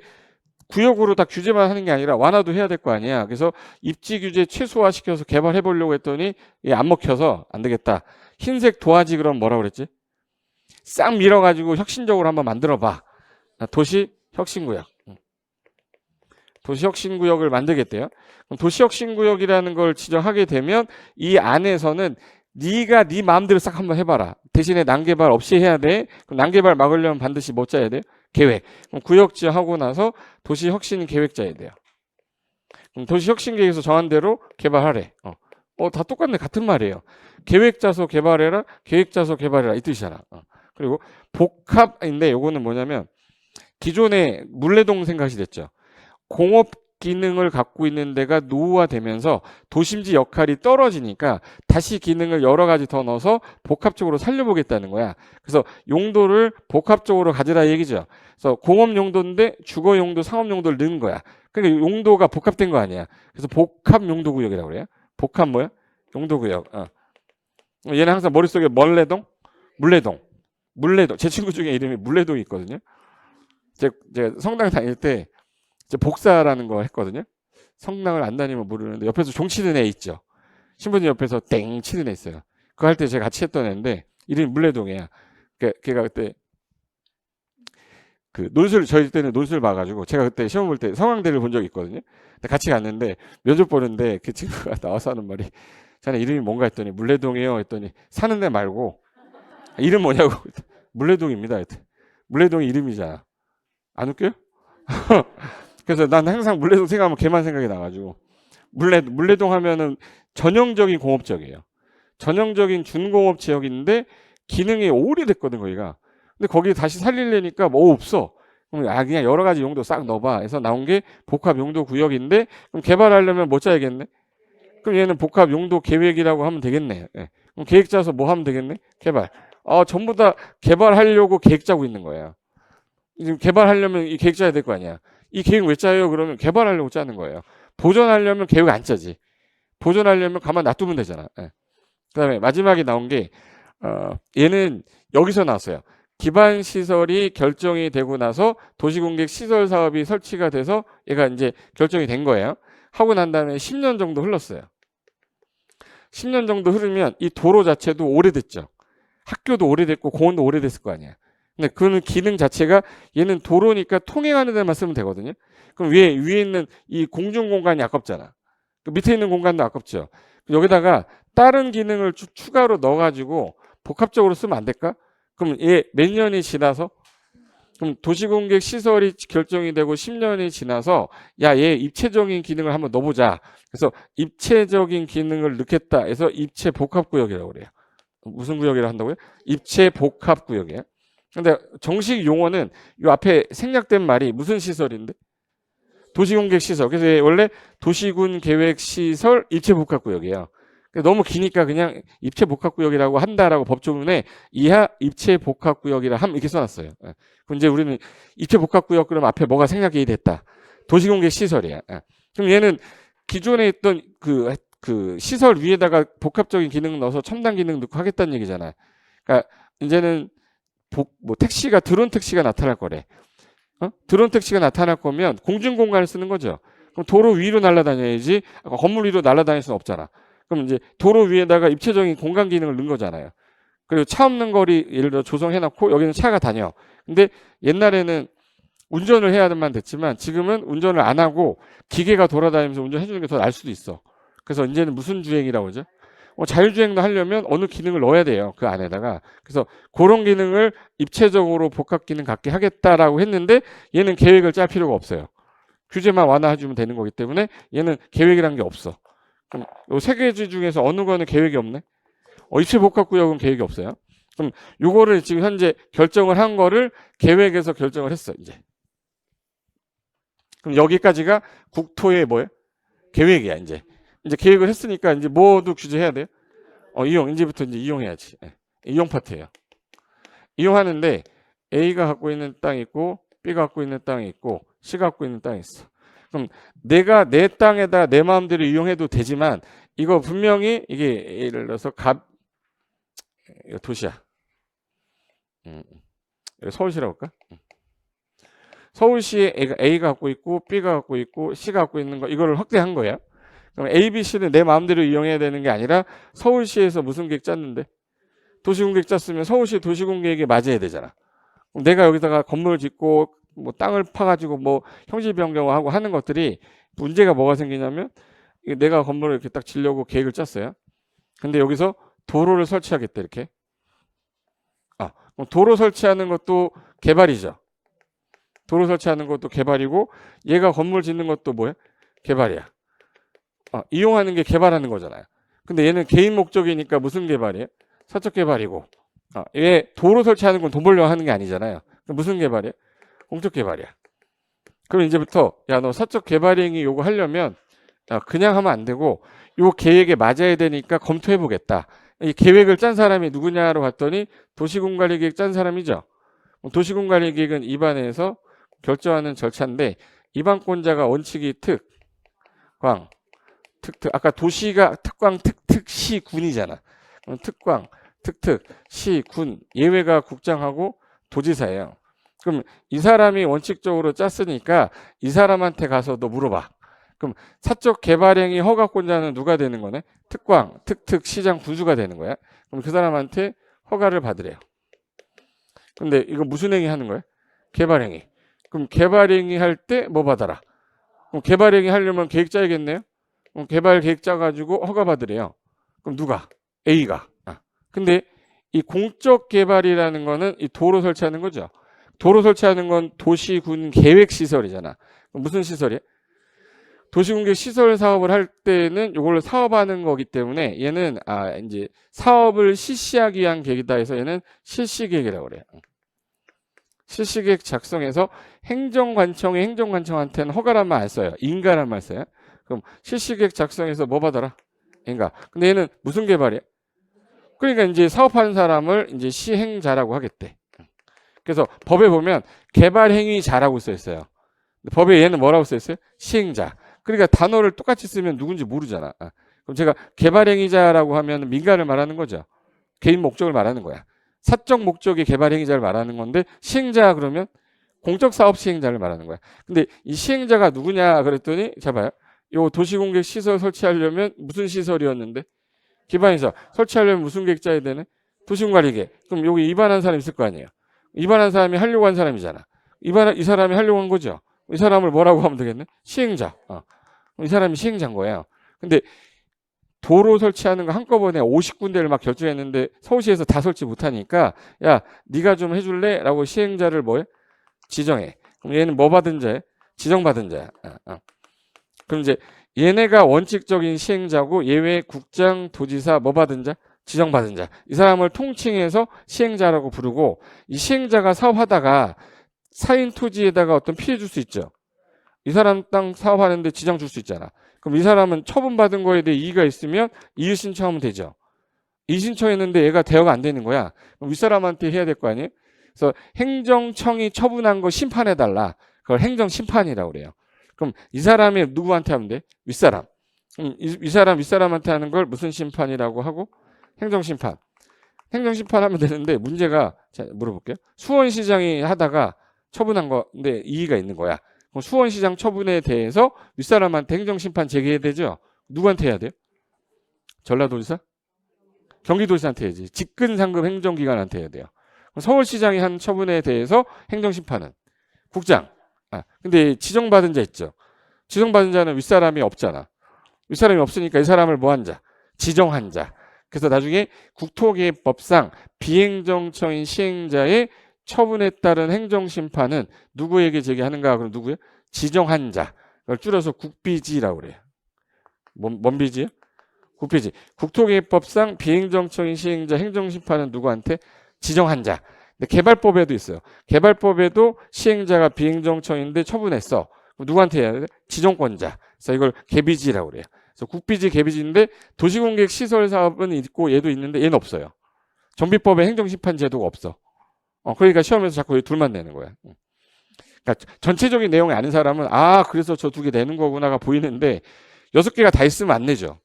구역으로 다 규제만 하는 게 아니라 완화도 해야 될 거 아니야. 그래서 입지 규제 최소화시켜서 개발해 보려고 했더니 이게 안 먹혀서 안 되겠다. 흰색 도화지 그럼 뭐라고 그랬지? 싹 밀어가지고 혁신적으로 한번 만들어 봐. 도시 혁신구역. 도시혁신구역을 만들겠대요. 그럼 도시혁신구역이라는 걸 지정하게 되면 이 안에서는 네가 네 마음대로 싹 한번 해봐라. 대신에 난개발 없이 해야 돼. 그럼 난개발 막으려면 반드시 뭐 짜야 돼요? 계획. 그럼 구역 지정하고 나서 도시혁신 계획 짜야 돼요. 그럼 도시혁신 계획에서 정한 대로 개발하래. 다 똑같네. 같은 말이에요. 계획 짜서 개발해라. 계획 짜서 개발해라. 이 뜻이잖아. 그리고 복합인데 요거는 뭐냐면 기존에 물레동 생각이 됐죠. 공업 기능을 갖고 있는 데가 노후화되면서 도심지 역할이 떨어지니까 다시 기능을 여러 가지 더 넣어서 복합적으로 살려보겠다는 거야. 그래서 용도를 복합적으로 가지라 얘기죠. 그래서 공업 용도인데 주거 용도, 상업 용도를 넣은 거야. 그러니까 용도가 복합된 거 아니야. 그래서 복합 용도 구역이라고 그래요. 복합 뭐야? 용도 구역. 얘는 항상 머릿속에 물레동. 제 친구 중에 이름이 물레동이 있거든요. 제가 성당 다닐 때 복사라는 거 했거든요. 성당을 안 다니면 모르는데 옆에서 종 치는 애 있죠. 신부님 옆에서 땡 치는 애 있어요. 그거 할 때 제가 같이 했던 애인데 이름이 물레동이야. 걔가 그때 그 저희 때는 논술 봐가지고 제가 그때 시험 볼 때 성황대를 본 적이 있거든요. 근데 같이 갔는데 면접 보는데 그 친구가 나와서 하는 말이 자네 이름이 뭔가 했더니 물레동이에요 했더니 사는 데 말고 이름 뭐냐고 물레동입니다. 물레동이 이름이잖아. 안 웃겨요? 그래서 난 항상 물레동 생각하면 걔만 생각이 나가지고 물레동 하면은 전형적인 공업지역이에요. 전형적인 준공업 지역인데 기능이 오래됐거든 거기가. 근데 거기 다시 살리려니까 뭐 없어. 그럼 그냥 여러 가지 용도 싹 넣어봐. 해서 나온 게 복합 용도 구역인데 그럼 개발하려면 뭐 짜야겠네? 그럼 얘는 복합 용도 계획이라고 하면 되겠네. 예. 그럼 계획 짜서 뭐 하면 되겠네? 개발. 전부 다 개발하려고 계획 짜고 있는 거예요. 지금 개발하려면 이 계획 짜야 될 거 아니야. 이 계획 왜 짜요? 그러면 개발하려고 짜는 거예요. 보존하려면 계획 안 짜지. 보존하려면 가만 놔두면 되잖아. 예. 그다음에 마지막에 나온 게 얘는 여기서 나왔어요. 기반 시설이 결정이 되고 나서 도시공객 시설 사업이 설치가 돼서 얘가 이제 결정이 된 거예요. 하고 난 다음에 10년 정도 흘렀어요. 10년 정도 흐르면 이 도로 자체도 오래됐죠. 학교도 오래됐고 공원도 오래됐을 거 아니야. 근데 그 기능 자체가 얘는 도로니까 통행하는 데만 쓰면 되거든요. 그럼 위에 있는 이 공중 공간이 아깝잖아. 그 밑에 있는 공간도 아깝죠. 여기다가 다른 기능을 추가로 넣어가지고 복합적으로 쓰면 안 될까? 그럼 얘 몇 년이 지나서 그럼 도시공객 시설이 결정이 되고 10년이 지나서 야, 얘 입체적인 기능을 한번 넣어보자. 그래서 입체적인 기능을 넣겠다 해서 입체 복합구역이라고 그래요. 무슨 구역이라고 한다고요? 입체 복합구역이에요. 근데 정식 용어는 이 앞에 생략된 말이 무슨 시설인데? 도시공객 시설. 그래서 원래 도시군 계획 시설 입체 복합구역이에요. 너무 기니까 그냥 입체 복합구역이라고 한다라고 법조문에 이하 입체 복합구역이라 함 이렇게 써놨어요. 그럼 이제 우리는 입체 복합구역 그럼 앞에 뭐가 생략이 됐다. 도시공객 시설이야. 그럼 얘는 기존에 있던 그 시설 위에다가 복합적인 기능 넣어서 첨단 기능 넣고 하겠다는 얘기잖아. 그러니까 이제는 택시가 드론 택시가 나타날 거래. 드론 택시가 나타날 거면 공중 공간을 쓰는 거죠. 그럼 도로 위로 날아다녀야지 건물 위로 날아다닐 수는 없잖아. 그럼 이제 도로 위에다가 입체적인 공간 기능을 넣은 거잖아요. 그리고 차 없는 거리 예를 들어 조성해놓고 여기는 차가 다녀. 근데 옛날에는 운전을 해야만 됐지만 지금은 운전을 안 하고 기계가 돌아다니면서 운전해주는 게 더 나을 수도 있어. 그래서 이제는 무슨 주행이라고 하죠? 자율주행도 하려면 어느 기능을 넣어야 돼요. 그 안에다가. 그래서 그런 기능을 입체적으로 복합 기능 갖게 하겠다라고 했는데 얘는 계획을 짤 필요가 없어요. 규제만 완화해주면 되는 거기 때문에 얘는 계획이란 게 없어. 그럼 요 세 가지 중에서 어느 거는 계획이 없네? 입체 복합구역은 계획이 없어요. 그럼 요거를 지금 현재 결정을 한 거를 계획에서 결정을 했어, 이제. 그럼 여기까지가 국토의 뭐예요? 계획이야, 이제. 이제 계획을 했으니까 이제 뭐도 규제해야 돼요? 이용. 이제부터 이제 이용해야지. 이용 파트예요. 이용하는데 A가 갖고 있는 땅이 있고 B가 갖고 있는 땅이 있고 C가 갖고 있는 땅이 있어. 그럼 내가 내 땅에다 내 마음대로 이용해도 되지만 이거 분명히 이게 예를 들어서 이거 도시야. 서울시라고 할까? 서울시에 A가 갖고 있고 B가 갖고 있고 C가 갖고 있는 거 이거를 확대한 거예요. 그럼 A, B, C는 내 마음대로 이용해야 되는 게 아니라 서울시에서 무슨 계획 짰는데 도시공계획 짰으면 서울시 도시공계획에 맞아야 되잖아. 그럼 내가 여기다가 건물을 짓고 뭐 땅을 파가지고 뭐 형질 변경하고 하는 것들이 문제가 뭐가 생기냐면 내가 건물을 이렇게 딱 지려고 계획을 짰어요. 근데 여기서 도로를 설치하겠다 이렇게. 그럼 도로 설치하는 것도 개발이죠. 도로 설치하는 것도 개발이고 얘가 건물 짓는 것도 뭐야? 개발이야. 이용하는 게 개발하는 거잖아요. 근데 얘는 개인 목적이니까 무슨 개발이에요? 사적 개발이고. 얘 도로 설치하는 건 돈 벌려고 하는 게 아니잖아요. 무슨 개발이에요? 공적 개발이야. 그럼 이제부터 야, 너 사적 개발행위 요거 하려면 그냥 하면 안 되고 요 계획에 맞아야 되니까 검토해 보겠다. 이 계획을 짠 사람이 누구냐로 봤더니 도시군관리계획 짠 사람이죠. 도시군관리계획은 입안에서 결정하는 절차인데 입안권자가 원칙이 특광, 아까 도시가 특광, 시, 군이잖아. 특광, 시, 군, 예외가 국장하고 도지사예요. 그럼 이 사람이 원칙적으로 짰으니까 이 사람한테 가서 너 물어봐. 그럼 사적 개발행위 허가권자는 누가 되는 거네? 특광, 시장, 군수가 되는 거야. 그럼 그 사람한테 허가를 받으래요. 근데 이거 무슨 행위 하는 거야? 개발행위. 그럼 개발행위 할 때 뭐 받아라? 그럼 개발행위 하려면 계획 짜야겠네요? 그럼 개발 계획 짜가지고 허가 받으래요. 그럼 누가? A가. 근데 이 공적 개발이라는 거는 이 도로 설치하는 거죠. 도로 설치하는 건 도시군 계획 시설이잖아. 무슨 시설이야? 도시공계 시설 사업을 할 때는 이걸로 사업하는 거기 때문에 얘는 이제 사업을 실시하기 위한 계획이다 해서 얘는 실시계획이라고 그래요. 실시계획 작성해서 행정관청한테는 허가란 말 안 써요. 인가란 말 써요. 그럼 실시계획 작성해서 뭐 받아라? 시행인가. 근데 얘는 무슨 개발이야? 그러니까 이제 사업하는 사람을 이제 시행자라고 하겠대. 그래서 법에 보면 개발행위자라고 써 있어요. 법에 얘는 뭐라고 써 있어요? 시행자. 그러니까 단어를 똑같이 쓰면 누군지 모르잖아. 그럼 제가 개발행위자라고 하면 민간을 말하는 거죠. 개인 목적을 말하는 거야. 사적 목적의 개발행위자를 말하는 건데 시행자 그러면 공적사업 시행자를 말하는 거야. 근데 이 시행자가 누구냐 그랬더니 자 봐요. 요 도시공객 시설 설치하려면 무슨 시설이었는데? 기반시설. 설치하려면 무슨 계획 짜야 되네? 도시공관리계획. 그럼 여기 입안한 사람 있을 거 아니에요. 입안한 사람이 하려고 한 사람이잖아. 이 사람이 하려고 한 거죠. 이 사람을 뭐라고 하면 되겠네? 시행자. 이 사람이 시행자인 거예요. 근데 도로 설치하는 거 한꺼번에 50군데를 막 결정했는데 서울시에서 다 설치 못하니까 야 네가 좀 해줄래? 라고 시행자를 뭐해? 지정해. 그럼 얘는 뭐 받은 자야? 지정받은 자야. 그럼 이제 얘네가 원칙적인 시행자고 예외 국장, 도지사 뭐 받은 자? 지정받은 자. 이 사람을 통칭해서 시행자라고 부르고 이 시행자가 사업하다가 사인 토지에다가 어떤 피해 줄 수 있죠. 이 사람 땅 사업하는데 지장 줄 수 있잖아. 그럼 이 사람은 처분받은 거에 대해 이의가 있으면 이의 신청하면 되죠. 이의 신청했는데 얘가 대여가 안 되는 거야. 그럼 윗사람한테 해야 될 거 아니에요? 그래서 행정청이 처분한 거 심판해달라. 그걸 행정심판이라고 그래요. 그럼 이 사람이 누구한테 하면 돼? 윗사람. 윗사람한테 하는 걸 무슨 심판이라고 하고? 행정심판. 행정심판 하면 되는데 문제가, 자, 물어볼게요. 수원시장이 하다가 처분한 건데 이의가 있는 거야. 그럼 수원시장 처분에 대해서 윗사람한테 행정심판 제기해야 되죠? 누구한테 해야 돼요? 전라도지사? 경기도지사한테 해야지. 직근상급 행정기관한테 해야 돼요. 서울시장이 한 처분에 대해서 행정심판은 국장. 근데 지정받은 자 있죠. 지정받은 자는 윗사람이 없잖아. 윗사람이 없으니까 이 사람을 뭐 한 자? 지정한 자. 그래서 나중에 국토개혁법상 비행정처인 시행자의 처분에 따른 행정심판은 누구에게 제기하는가? 그럼 누구예요? 지정한 자. 그걸 줄여서 국비지라고 그래요. 뭔 비지요? 국비지. 국토개혁법상 비행정처인 시행자 행정심판은 누구한테? 지정한 자. 근데 개발법에도 있어요. 개발법에도 시행자가 비행정처인데 처분했어. 그럼 누구한테 해야 돼? 지정권자. 그래서 이걸 개비지라고 그래요. 그래서 국비지, 개비지인데 도시공객 시설 사업은 있고 얘도 있는데 얘는 없어요. 정비법에 행정심판 제도가 없어. 그러니까 시험에서 자꾸 둘만 내는 거야. 그러니까 전체적인 내용을 아는 사람은 그래서 저 2개 내는 거구나가 보이는데 6개가 다 있으면 안 내죠.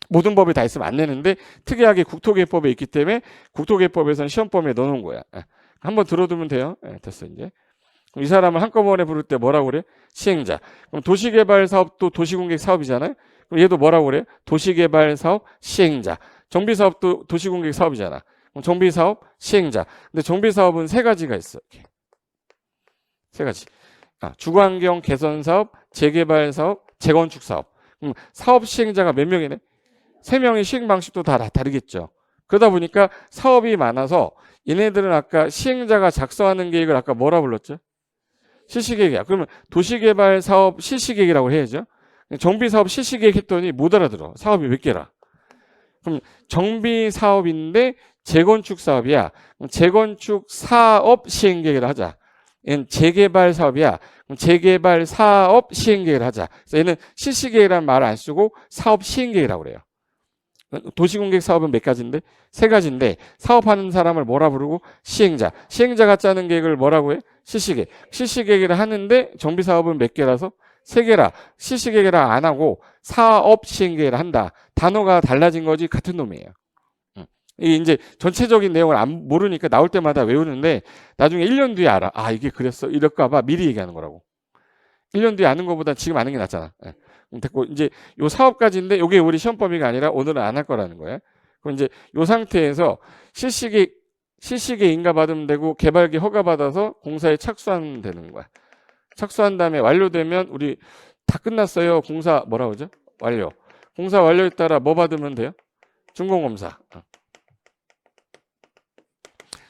모든 법이 다 있으면 안 내는데 특이하게 국토개혁법에 있기 때문에 국토개혁법에서는 시험범위에 넣어놓은 거야. 한번 들어두면 돼요. 됐어 이제. 그럼 이 사람을 한꺼번에 부를 때 뭐라고 그래? 시행자. 그럼 도시개발 사업도 도시공객 사업이잖아요. 그럼 얘도 뭐라고 그래? 도시개발 사업 시행자. 정비사업도 도시공객 사업이잖아. 그럼 정비사업 시행자. 근데 정비사업은 3가지가 있어. 이렇게. 3가지. 주거환경 개선사업, 재개발사업, 재건축사업. 그럼 사업 시행자가 몇 명이네? 3명의 시행 방식도 다 다르겠죠. 그러다 보니까 사업이 많아서 얘네들은 아까 시행자가 작성하는 계획을 아까 뭐라 불렀죠? 실시계획이야. 그러면 도시개발 사업 실시계획이라고 해야죠. 정비사업 실시계획 했더니 못 알아들어. 사업이 몇 개라. 그럼 정비사업인데 재건축 사업이야. 그럼 재건축 사업 시행계획을 하자. 얘는 재개발 사업이야. 그럼 재개발 사업 시행계획을 하자. 그래서 얘는 실시계획이라는 말을 안 쓰고 사업 시행계획이라고 그래요. 도시공객 사업은 몇 가지인데? 3가지인데 사업하는 사람을 뭐라 부르고? 시행자. 시행자가 짜는 계획을 뭐라고 해? 실시계획. 실시계획을 하는데 정비사업은 몇 개라서? 3개라. 실시계획이라 안 하고 사업 시행계획을 한다. 단어가 달라진 거지 같은 놈이에요. 이게 이제 전체적인 내용을 모르니까 나올 때마다 외우는데 나중에 1년 뒤에 알아. 이게 그랬어. 이럴까봐 미리 얘기하는 거라고. 1년 뒤에 아는 것보다 지금 아는 게 낫잖아. 됐고 이제 요 사업까지인데 요게 우리 시험 범위가 아니라 오늘은 안 할 거라는 거예요. 그럼 이제 요 상태에서 실시계 인가 받으면 되고 개발기 허가 받아서 공사에 착수하면 되는 거야. 착수한 다음에 완료되면 우리 다 끝났어요. 공사 뭐라 그러죠? 완료. 공사 완료에 따라 뭐 받으면 돼요? 준공검사.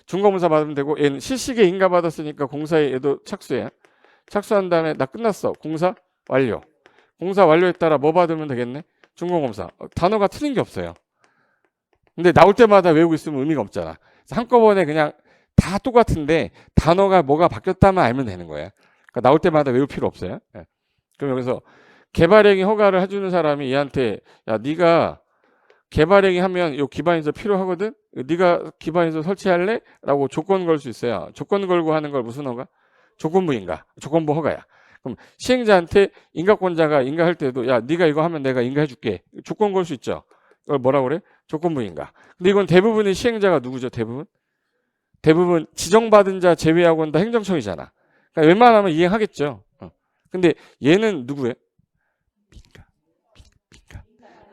준공검사 받으면 되고 얘는 실시계 인가 받았으니까 공사에 얘도 착수해. 착수한 다음에 나 끝났어. 공사 완료. 공사 완료에 따라 뭐 받으면 되겠네? 준공검사. 단어가 틀린 게 없어요. 근데 나올 때마다 외우고 있으면 의미가 없잖아. 한꺼번에 그냥 다 똑같은데 단어가 뭐가 바뀌었다만 알면 되는 거예요. 그러니까 나올 때마다 외울 필요 없어요. 그럼 여기서 개발행위 허가를 해주는 사람이 얘한테 야 네가 개발행위 하면 요 기반인서 필요하거든. 네가 기반인서 설치할래? 라고 조건 걸 수 있어요. 조건 걸고 하는 걸 무슨 허가? 조건부 인가. 조건부 허가야. 그럼 시행자한테 인가권자가 인가할 때도 야 네가 이거 하면 내가 인가해줄게. 조건 걸 수 있죠. 이걸 뭐라 그래? 조건부 인가. 근데 이건 대부분의 시행자가 누구죠? 대부분 지정받은 자 제외하고는 다 행정청이잖아. 그러니까 웬만하면 이행하겠죠. 근데 얘는 누구예요?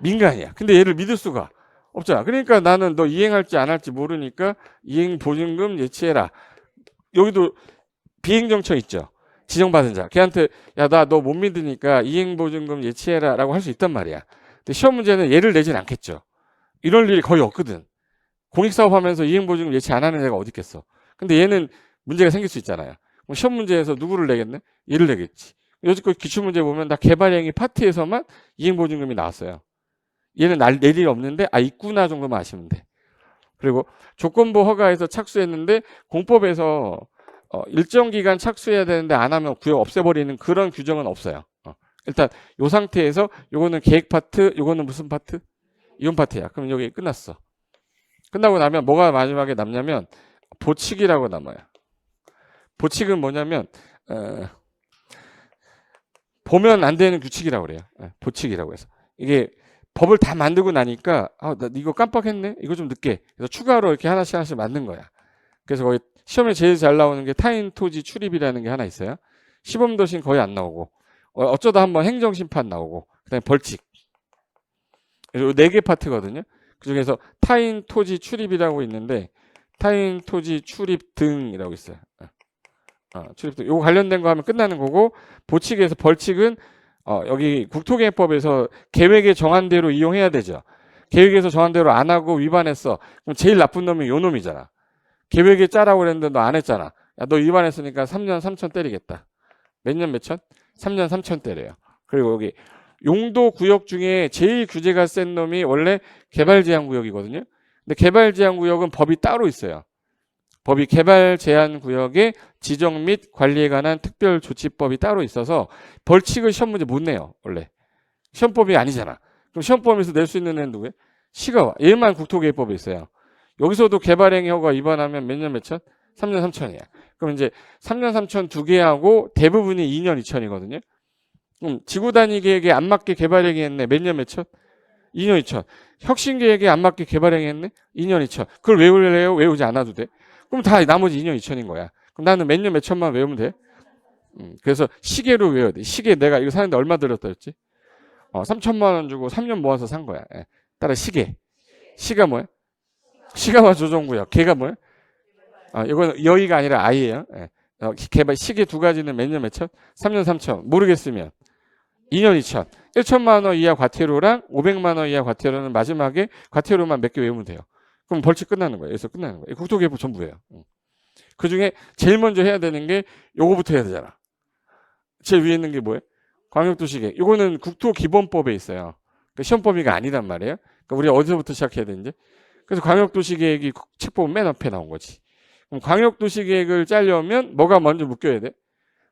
민간이야. 근데 얘를 믿을 수가 없잖아. 그러니까 나는 너 이행할지 안 할지 모르니까 이행 보증금 예치해라. 여기도 비행정청 있죠. 지정받은 자. 걔한테 야 나 너 못 믿으니까 이행 보증금 예치해라 라고 할 수 있단 말이야. 근데 시험 문제는 얘를 내진 않겠죠. 이럴 일이 거의 없거든. 공익사업 하면서 이행 보증금 예치 안 하는 애가 어디 있겠어. 근데 얘는 문제가 생길 수 있잖아요. 그럼 시험 문제에서 누구를 내겠네? 얘를 내겠지. 여지껏 기출문제 보면 다 개발행위 파트에서만 이행 보증금이 나왔어요. 얘는 낼 일이 없는데 있구나 정도만 아시면 돼. 그리고 조건부 허가에서 착수했는데 공법에서 일정 기간 착수해야 되는데 안 하면 구역 없애버리는 그런 규정은 없어요. 일단 요 상태에서 요거는 계획 파트, 요거는 무슨 파트? 이혼 파트야. 그럼 여기 끝났어. 끝나고 나면 뭐가 마지막에 남냐면 보칙이라고 남아요. 보칙은 뭐냐면 보면 안 되는 규칙이라고 그래요. 보칙이라고 해서 이게 법을 다 만들고 나니까 나 이거 깜빡했네. 이거 좀 늦게. 그래서 추가로 이렇게 하나씩 만든 거야. 그래서 거의 시험에 제일 잘 나오는 게 타인 토지 출입이라는 게 하나 있어요. 시범도신 거의 안 나오고 어쩌다 한번 행정심판 나오고 그다음에 벌칙. 그래서 4개 파트거든요. 그중에서 타인 토지 출입이라고 있는데 타인 토지 출입 등이라고 있어요. 출입 등. 요거 관련된 거 하면 끝나는 거고 보칙에서 벌칙은 여기 국토개혁법에서 계획에 정한 대로 이용해야 되죠. 계획에서 정한 대로 안 하고 위반했어. 그럼 제일 나쁜 놈이 요 놈이잖아. 계획에 짜라고 그랬는데 너 안 했잖아. 야, 너 위반했으니까 3년 3천 때리겠다. 몇 년 몇 천? 3년 3천 때려요. 그리고 여기 용도 구역 중에 제일 규제가 센 놈이 원래 개발제한구역이거든요. 근데 개발제한구역은 법이 따로 있어요. 법이 개발제한구역의 지정 및 관리에 관한 특별조치법이 따로 있어서 벌칙을 시험 문제 못 내요. 원래. 시험법이 아니잖아. 그럼 시험법에서 낼 수 있는 애는 누구예요? 시가 얘만 국토개혁법에 있어요. 여기서도 개발행위 허가 위반하면 몇 년 몇 천? 3년 3천이야. 그럼 이제 3년 3천 2개하고 대부분이 2년 2천이거든요. 그럼 지구단위 계획에 안 맞게 개발행위 했네. 몇 년 몇 천? 2년 2천. 혁신계획에 안 맞게 개발행위 했네? 2년 2천. 그걸 외울래요? 외우지 않아도 돼? 그럼 다 나머지 2년 2천인 거야. 그럼 나는 몇 년 몇 천만 외우면 돼? 그래서 시계로 외워야 돼. 시계 내가 이거 사는데 얼마 들었다 했지? 3천만 원 주고 3년 모아서 산 거야. 예. 따라 시계. 시가 뭐야? 시가와 조정구역. 걔가 뭐야? 이건 여의가 아니라 아이예요. 예. 개발 시계 두 가지는 몇 년 몇 천? 3년 3천. 모르겠으면 2년 2천. 1천만 원 이하 과태료랑 500만 원 이하 과태료는 마지막에 과태료만 몇 개 외우면 돼요. 그럼 벌칙 끝나는 거예요. 여기서 끝나는 거예요. 국토개혁법 전부예요. 그 중에 제일 먼저 해야 되는 게 요거부터 해야 되잖아. 제일 위에 있는 게 뭐예요? 광역도시계획. 요거는 국토기본법에 있어요. 그러니까 시험범위가 아니란 말이에요. 그러니까 우리가 어디서부터 시작해야 되는지. 그래서 광역도시계획이 책 보면 맨 앞에 나온 거지. 그럼 광역도시계획을 짜려면 뭐가 먼저 묶여야 돼?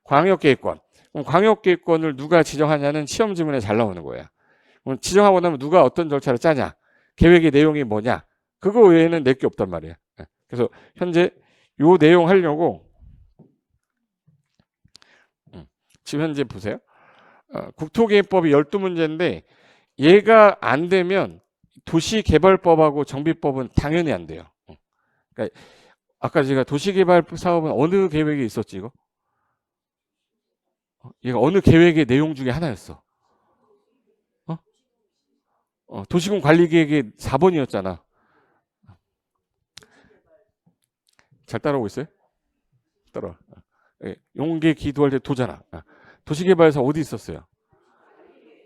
광역계획권. 그럼 광역계획권을 누가 지정하냐는 시험 지문에 잘 나오는 거야. 그럼 지정하고 나면 누가 어떤 절차를 짜냐? 계획의 내용이 뭐냐? 그거 외에는 낼 게 없단 말이야. 그래서 현재 요 내용 하려고 지금 현재 보세요. 국토계획법이 12문제인데 얘가 안 되면 도시개발법하고 정비법은 당연히 안 돼요. 그러니까 아까 제가 도시개발 사업은 어느 계획에 있었지 이거? 얘가 어느 계획의 내용 중에 하나였어. 도시군 관리계획의 4번이었잖아. 잘 따라오고 있어요? 따라와. 용계 기도할 때 도잖아. 도시개발사 어디 있었어요?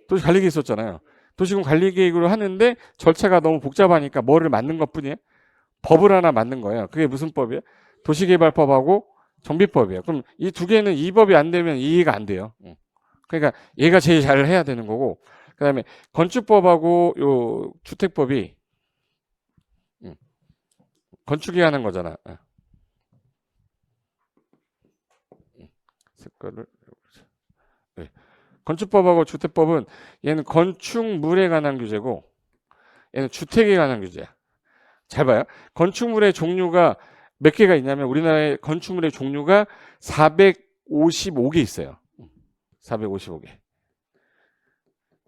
도시관리계획 있었잖아요. 도시군 관리계획으로 하는데 절차가 너무 복잡하니까 뭐를 만든 것뿐이에요? 법을 하나 만든 거예요. 그게 무슨 법이에요? 도시개발법하고 정비법이에요. 그럼 이 두 개는 이 법이 안 되면 이해가 안 돼요. 그러니까 얘가 제일 잘 해야 되는 거고, 그 다음에 건축법하고 요 주택법이 건축이 하는 거잖아. 색깔을 네. 건축법하고 주택법은 얘는 건축물에 관한 규제고 얘는 주택에 관한 규제야. 잘 봐요. 건축물의 종류가 몇 개가 있냐면 우리나라의 건축물의 종류가 455개 있어요. 455개.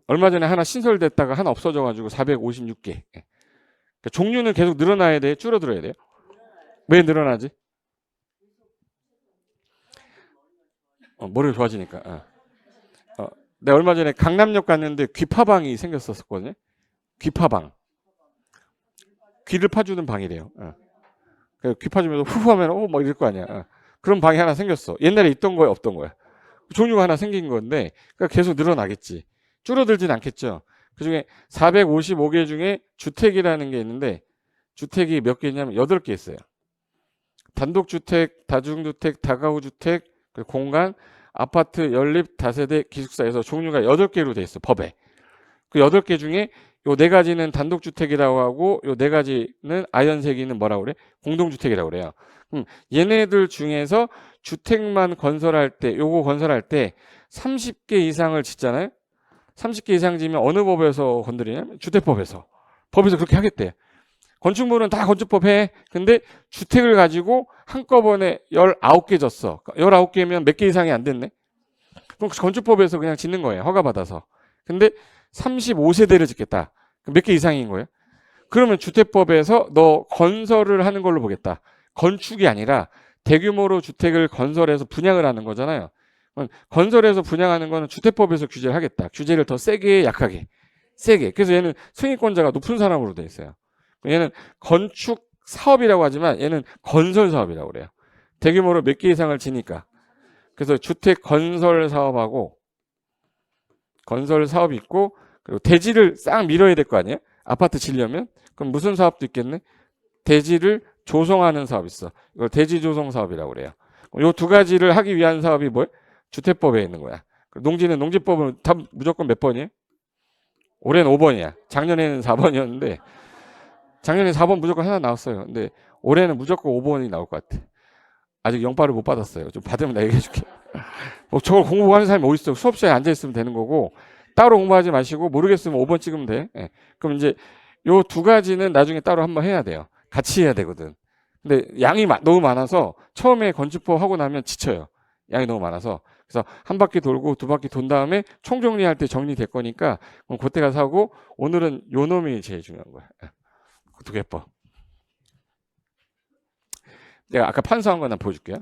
얼마 전에 하나 신설됐다가 하나 없어져가지고 456개. 그러니까 종류는 계속 늘어나야 돼? 줄어들어야 돼요? 왜 늘어나지? 머리가 좋아지니까. 내가 얼마 전에 강남역 갔는데 귀파방이 생겼었거든요. 귀파방. 귀를 파주는 방이래요. 귀 파주면서 후후하면 뭐 이럴 거 아니야. 그런 방이 하나 생겼어. 옛날에 있던 거야, 없던 거야. 종류가 하나 생긴 건데 그러니까 계속 늘어나겠지. 줄어들진 않겠죠. 그중에 455개 중에 주택이라는 게 있는데 주택이 몇 개 있냐면 8개 있어요. 단독주택, 다중주택, 다가구주택, 공간, 아파트, 연립, 다세대, 기숙사에서 종류가 8개로 돼 있어. 법에. 그 8개 중에 요 4가지는 단독주택이라고 하고 요 4가지는 아연색이는 뭐라고 그래? 공동주택이라고 그래요. 얘네들 중에서 주택만 건설할 때 요거 건설할 때 30개 이상을 짓잖아요. 30개 이상 지면 어느 법에서 건드리냐면 주택법에서. 법에서 그렇게 하겠대. 건축물은 다 건축법 해. 근데 주택을 가지고 한꺼번에 19개 졌어. 19개면 몇 개 이상이 안 됐네. 그럼 건축법에서 그냥 짓는 거예요. 허가받아서. 근데 35세대를 짓겠다. 몇 개 이상인 거예요? 그러면 주택법에서 너 건설을 하는 걸로 보겠다. 건축이 아니라 대규모로 주택을 건설해서 분양을 하는 거잖아요. 건설해서 분양하는 거는 주택법에서 규제를 하겠다. 규제를 더 세게 약하게. 세게. 그래서 얘는 승인권자가 높은 사람으로 돼 있어요. 얘는 건축 사업이라고 하지만 얘는 건설 사업이라고 그래요. 대규모로 몇 개 이상을 지니까. 그래서 주택 건설 사업하고 건설 사업이 있고 그리고 대지를 싹 밀어야 될 거 아니에요? 아파트 지려면? 그럼 무슨 사업도 있겠네? 대지를 조성하는 사업이 있어. 이걸 대지 조성 사업이라고 그래요. 요 2가지를 하기 위한 사업이 뭐예요? 주택법에 있는 거야. 농지는 농지법은 다 무조건 몇 번이에요? 올해는 5번이야. 작년에는 4번이었는데 작년에 4번 무조건 하나 나왔어요. 근데 올해는 무조건 5번이 나올 것 같아. 아직 영빠를 못 받았어요. 좀 받으면 나 얘기해줄게. 뭐 저걸 공부하는 사람이 어디 있어? 수업 시간에 앉아있으면 되는 거고 따로 공부하지 마시고 모르겠으면 5번 찍으면 돼. 예. 그럼 이제 요 2가지는 나중에 따로 한번 해야 돼요. 같이 해야 되거든. 근데 양이 너무 많아서 처음에 건축법 하고 나면 지쳐요. 양이 너무 많아서. 그래서 한 바퀴 돌고 2바퀴 돈 다음에 총정리할 때 정리될 거니까 그때 가서 하고 오늘은 요 놈이 제일 중요한 거야. 국토개법. 내가 아까 판서한 거 하나 보여줄게요.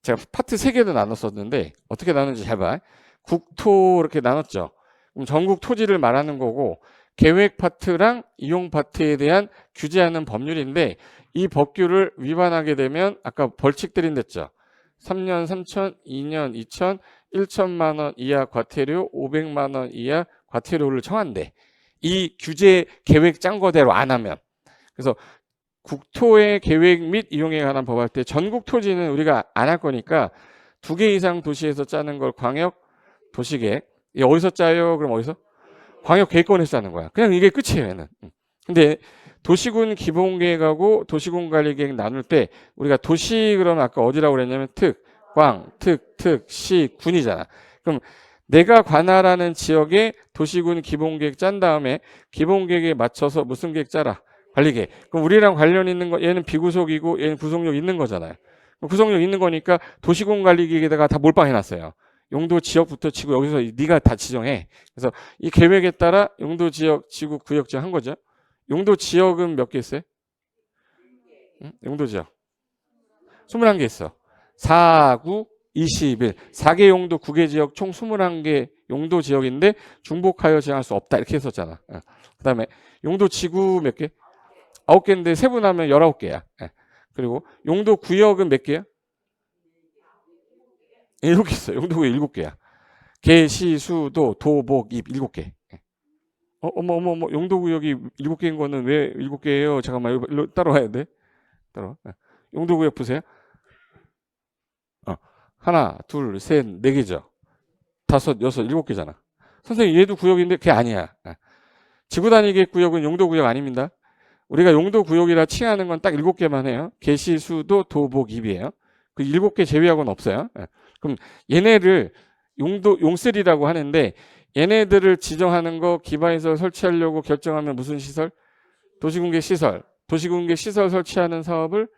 제가 파트 3개도 나눴었는데 어떻게 나누는지 잘 봐. 국토 이렇게 나눴죠. 그럼 전국 토지를 말하는 거고 계획 파트랑 이용 파트에 대한 규제하는 법률인데 이 법규를 위반하게 되면 아까 벌칙 드린댔죠. 3년 3천, 2년 2천, 1천만 원 이하 과태료, 500만 원 이하 과태료를 청한대. 이 규제 계획 짠 거대로 안 하면. 그래서 국토의 계획 및 이용에 관한 법 할 때 전국 토지는 우리가 안 할 거니까 2개 이상 도시에서 짜는 걸 광역 도시계획. 이게 어디서 짜요? 그럼 어디서? 광역 계획권에서 짜는 거야. 그냥 이게 끝이에요, 얘는. 근데 도시군 기본계획하고 도시군 관리계획 나눌 때 우리가 도시 그러면 아까 어디라고 그랬냐면 특, 광, 특, 시, 군이잖아. 그럼 내가 관할하는 지역에 도시군 기본계획 짠 다음에 기본계획에 맞춰서 무슨 계획 짜라? 관리계획. 그럼 우리랑 관련 있는 거 얘는 비구속이고 얘는 구속력 있는 거잖아요. 구속력 있는 거니까 도시군 관리계획에다가 다 몰빵해놨어요. 용도 지역부터 치고 여기서 네가 다 지정해. 그래서 이 계획에 따라 용도 지역, 지구, 구역 지정한 거죠. 용도 지역은 몇 개 있어요? 응? 용도 지역 21개 있어. 4, 9, 21. 4개 용도 9개 지역 총 21개 용도 지역인데 중복하여 지정할 수 없다. 이렇게 했었잖아. 그 다음에 용도 지구 몇 개? 9개인데 세분하면 19개야. 그리고 용도 구역은 몇 개야? 7개 있어. 용도 구역 7개야. 개, 시, 수, 도, 복, 입 7개. 어머, 용도 구역이 7개인 거는 왜 7개예요? 잠깐만, 일로 따라와야 돼. 따라와. 용도 구역 보세요. 하나, 둘, 셋, 4개죠. 5, 6, 7개잖아. 선생님, 얘도 구역인데 그게 아니야. 지구 단위계 구역은 용도 구역 아닙니다. 우리가 용도 구역이라 칭하는 건 딱 7개만 해요. 개, 시, 수, 도, 복, 입이에요. 그 7개 제외하고는 없어요. 그럼 얘네를 용쓰리라고 하는데 얘네들을 지정하는 거 기반시설 설치하려고 결정하면 무슨 시설? 도시군계 시설. 도시군계 시설 설치하는 사업을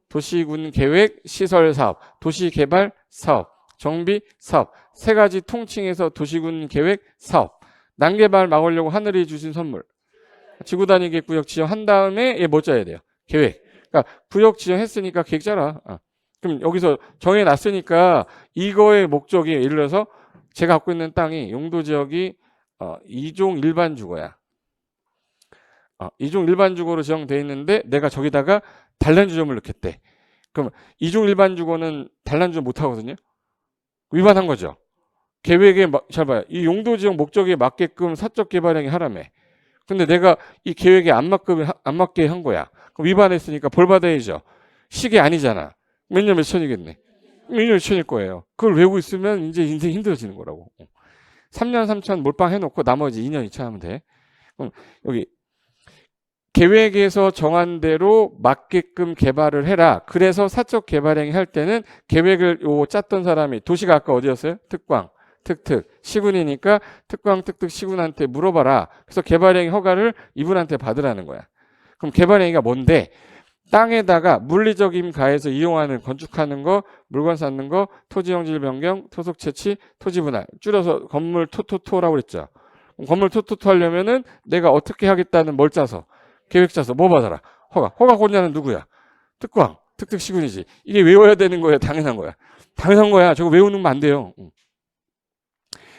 도시군 계획 시설 사업, 도시개발 사업, 정비 사업 세 가지 통칭해서 도시군 계획 사업. 난개발 막으려고 하늘이 주신 선물. 지구 단위 구역 지정한 다음에 얘 뭐 짜야 돼요? 계획. 그러니까 구역 지정했으니까 계획 짜라. 그럼 여기서 정해놨으니까 이거의 목적이 예를 들어서 제가 갖고 있는 땅이 용도지역이 2종 일반 주거야. 2종 일반 주거로 지정되어 있는데 내가 저기다가 단란주점을 넣겠대. 그럼 2종 일반 주거는 단란주점 못 하거든요. 위반한 거죠. 계획에 잘 봐요. 이 용도지역 목적에 맞게끔 사적 개발행위 하라며. 근데 내가 이 계획에 안 맞게 한 거야. 그럼 위반했으니까 벌 받아야죠. 시계 아니잖아. 몇 년 몇 천이겠네. 몇 년 몇 천일 거예요. 그걸 외우고 있으면 이제 인생 힘들어지는 거라고. 3년 3천 몰빵 해놓고 나머지 2년 2천 하면 돼. 그럼 여기 계획에서 정한 대로 맞게끔 개발을 해라. 그래서 사적 개발행위 할 때는 계획을 짰던 사람이 도시가 아까 어디였어요? 특광, 특특, 시군이니까 특광, 특특, 시군한테 물어봐라. 그래서 개발행위 허가를 이분한테 받으라는 거야. 그럼 개발행위가 뭔데? 땅에다가 물리적 힘 가해서 이용하는 건축하는 거, 물건 쌓는 거, 토지 형질 변경, 토속 채취, 토지 분할. 줄여서 건물 토토토라고 그랬죠. 건물 토토토 하려면은 내가 어떻게 하겠다는 뭘 짜서 계획 짜서 뭐 받아라? 허가 권자는 누구야? 특광, 특특 시군이지. 이게 외워야 되는 거야? 당연한 거야? 당연한 거야. 저거 외우는 안 돼요.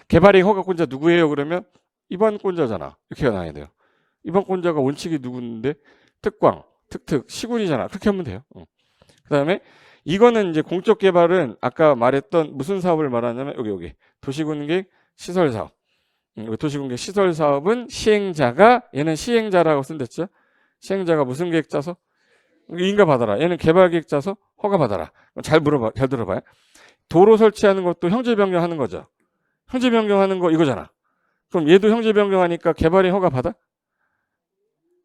개발행 허가권자 누구예요? 그러면 입안권자잖아. 이렇게 나와야 돼요. 입안권자가 원칙이 누구인데? 특광, 특특, 시군이잖아. 그렇게 하면 돼요. 그 다음에 이거는 이제 공적 개발은 아까 말했던 무슨 사업을 말하냐면 여기 도시군계획 시설사업. 도시군계획 시설사업은 시행자가 얘는 시행자라고 쓴댔죠. 시행자가 무슨 계획 짜서? 인가 받아라. 얘는 개발 계획 짜서 허가 받아라. 잘 들어봐요. 도로 설치하는 것도 형질 변경하는 거죠. 형질 변경하는 거 이거잖아. 그럼 얘도 형질 변경하니까 개발행 허가 받아?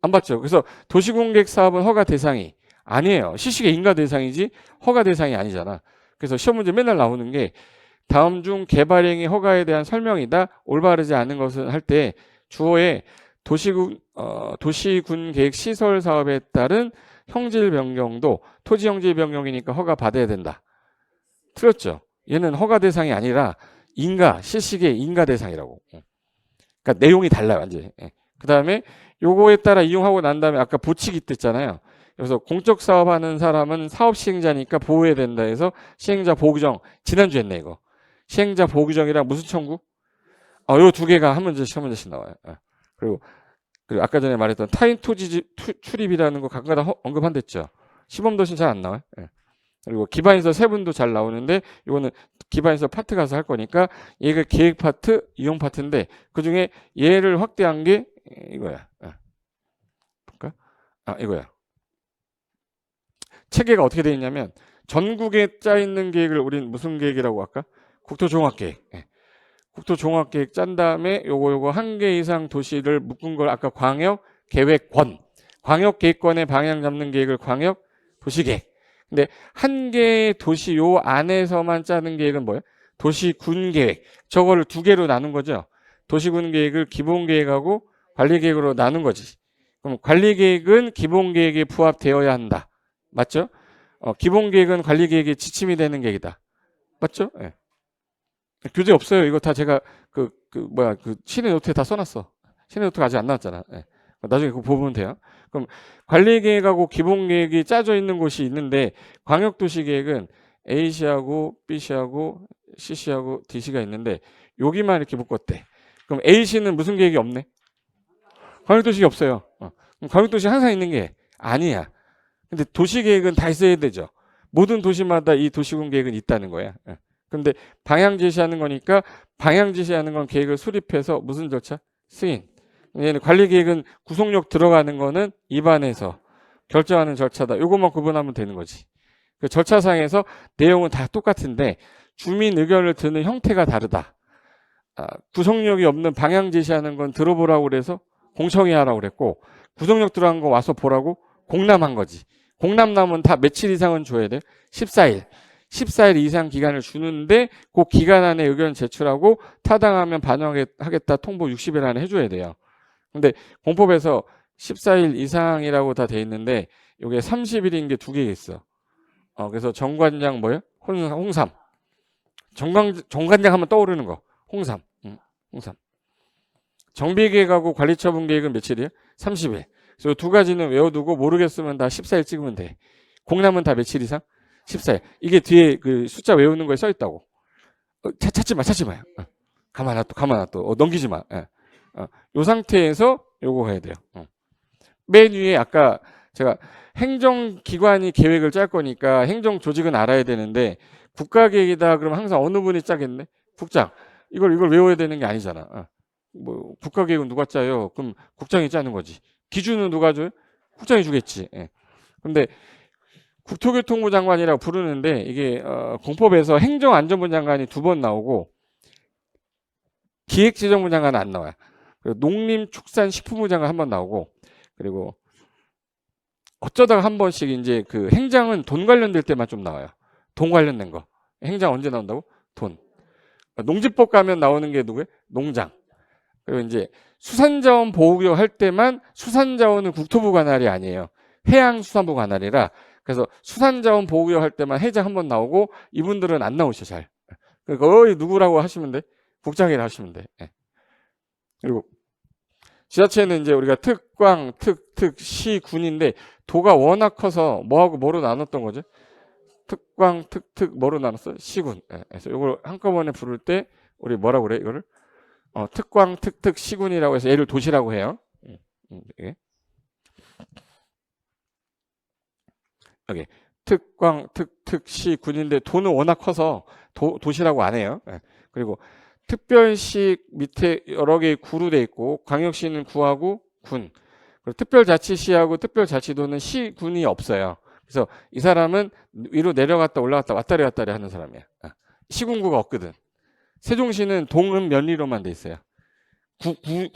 안 받죠. 그래서 도시공계획 사업은 허가 대상이 아니에요. 시식의 인가 대상이지 허가 대상이 아니잖아. 그래서 시험 문제 맨날 나오는 게 다음 중 개발행위 허가에 대한 설명이다. 올바르지 않은 것은 할 때 주어에 도시군 계획 시설 사업에 따른 형질 변경도 토지 형질 변경이니까 허가 받아야 된다. 틀렸죠. 얘는 허가 대상이 아니라 인가 시식의 인가 대상이라고. 그러니까 내용이 달라요, 완전히. 그 다음에 요거에 따라 이용하고 난 다음에 아까 보치기 했잖아요. 그래서 공적 사업하는 사람은 사업 시행자니까 보호해야 된다 해서 시행자 보호 규정 지난주 했네 이거. 시행자 보호 규정이랑 무슨 청구? 요 두 개가 한 문제씩 나와요. 그리고 아까 전에 말했던 타인 토지 출입이라는 거 가끔가다 언급한댔죠. 시범도시 잘 안 나와요. 그리고 기반시설 세분도 잘 나오는데 이거는 기반시설 파트 가서 할 거니까 얘가 계획 파트, 이용 파트인데 그중에 얘를 확대한 게 이거야. 볼까? 이거야. 체계가 어떻게 되어 있냐면 전국에 짜 있는 계획을 우린 무슨 계획이라고 할까? 국토종합계획. 국토종합계획 짠 다음에 요거 한 개 이상 도시를 묶은 걸 아까 광역계획권. 광역계획권의 방향 잡는 계획을 광역도시계획. 근데 한 개의 도시 요 안에서만 짜는 계획은 뭐예요? 도시군계획. 저거를 두 개로 나눈 거죠. 도시군계획을 기본계획하고 관리계획으로 나눈 거지. 그럼 관리계획은 기본계획에 부합되어야 한다. 맞죠? 기본계획은 관리계획의 지침이 되는 계획이다. 맞죠? 예. 교재 없어요. 이거 다 제가 신의 노트에 다 써놨어. 신의 노트가 아직 안 나왔잖아. 예. 나중에 그거 보면 돼요. 그럼 관리계획하고 기본계획이 짜져 있는 곳이 있는데 광역도시계획은 A시하고 B시하고 C시하고 D시가 있는데 여기만 이렇게 묶었대. 그럼 A시는 무슨 계획이 없네? 광역도시가 없어요. 그럼 광역도시 항상 있는 게 아니야. 근데 도시계획은 다 있어야 되죠. 모든 도시마다 이 도시군 계획은 있다는 거야. 근데 방향 제시하는 거니까 방향 제시하는 건 계획을 수립해서 무슨 절차? 승인. 얘는 관리계획은 구속력 들어가는 거는 입안에서 결정하는 절차다. 요것만 구분하면 되는 거지. 그 절차상에서 내용은 다 똑같은데 주민 의견을 듣는 형태가 다르다. 구속력이 없는 방향 제시하는 건 들어보라고 그래서 공청회 하라고 그랬고 구속력 들어간 거 와서 보라고 공람한 거지. 공람남은 다 며칠 이상은 줘야 돼? 14일. 14일 이상 기간을 주는데 그 기간 안에 의견 제출하고 타당하면 반영하겠다 통보 60일 안에 해줘야 돼요. 근데 공법에서 14일 이상이라고 다 돼 있는데 이게 30일인 게 두 개 있어. 그래서 정관장 뭐예요? 홍삼. 정관장 하면 떠오르는 거. 홍삼. 홍삼. 정비계획하고 관리처분계획은 며칠이에요? 30일. 그래서 두 가지는 외워두고 모르겠으면 다 14일 찍으면 돼. 공람은 다 며칠 이상? 14일. 이게 뒤에 그 숫자 외우는 거에 써 있다고. 찾지 마요. 가만 놔둬. 넘기지 마. 요 상태에서 요거 해야 돼요. 맨 위에 아까 제가 행정기관이 계획을 짤 거니까 행정조직은 알아야 되는데 국가계획이다 그러면 항상 어느 분이 짜겠네? 국장. 이걸 외워야 되는 게 아니잖아. 뭐 국가계획은 누가 짜요? 그럼 국장이 짜는 거지. 기준은 누가 줘요? 국장이 주겠지. 근데 국토교통부 장관이라고 부르는데 이게 공법에서 행정안전부 장관이 2번 나오고 기획재정부 장관은 안 나와요. 농림축산식품부 장관 1번 나오고 그리고 어쩌다가 한 번씩 이제 그 행장은 돈 관련될 때만 좀 나와요. 돈 관련된 거. 행장 언제 나온다고? 돈. 농지법 가면 나오는 게 누구예요? 농장. 그리고 이제 수산자원 보호구역 할 때만 수산자원은 국토부 관할이 아니에요. 해양수산부 관할이라 그래서 수산자원 보호구역 할 때만 해장 한번 나오고 이분들은 안 나오셔 잘. 그러니까 누구라고 하시면 돼? 국장이라 하시면 돼. 그리고 지자체는 이제 우리가 특광, 시, 군인데 도가 워낙 커서 뭐하고 뭐로 나눴던 거죠? 특광, 뭐로 나눴어? 시군. 그래서 이걸 한꺼번에 부를 때 우리 뭐라고 그래? 이거를 특광, 시군이라고 해서 얘를 도시라고 해요. 여기 특광, 시, 군인데 도는 워낙 커서 도시라고 안 해요. 그리고 특별시 밑에 여러 개의 구로 돼 있고 광역시는 구하고 군. 그리고 특별자치시하고 특별자치도는 시군이 없어요. 그래서 이 사람은 위로 내려갔다 올라갔다 왔다리 갔다리 하는 사람이야. 시군구가 없거든. 세종시는 동은 면리로만 돼 있어요.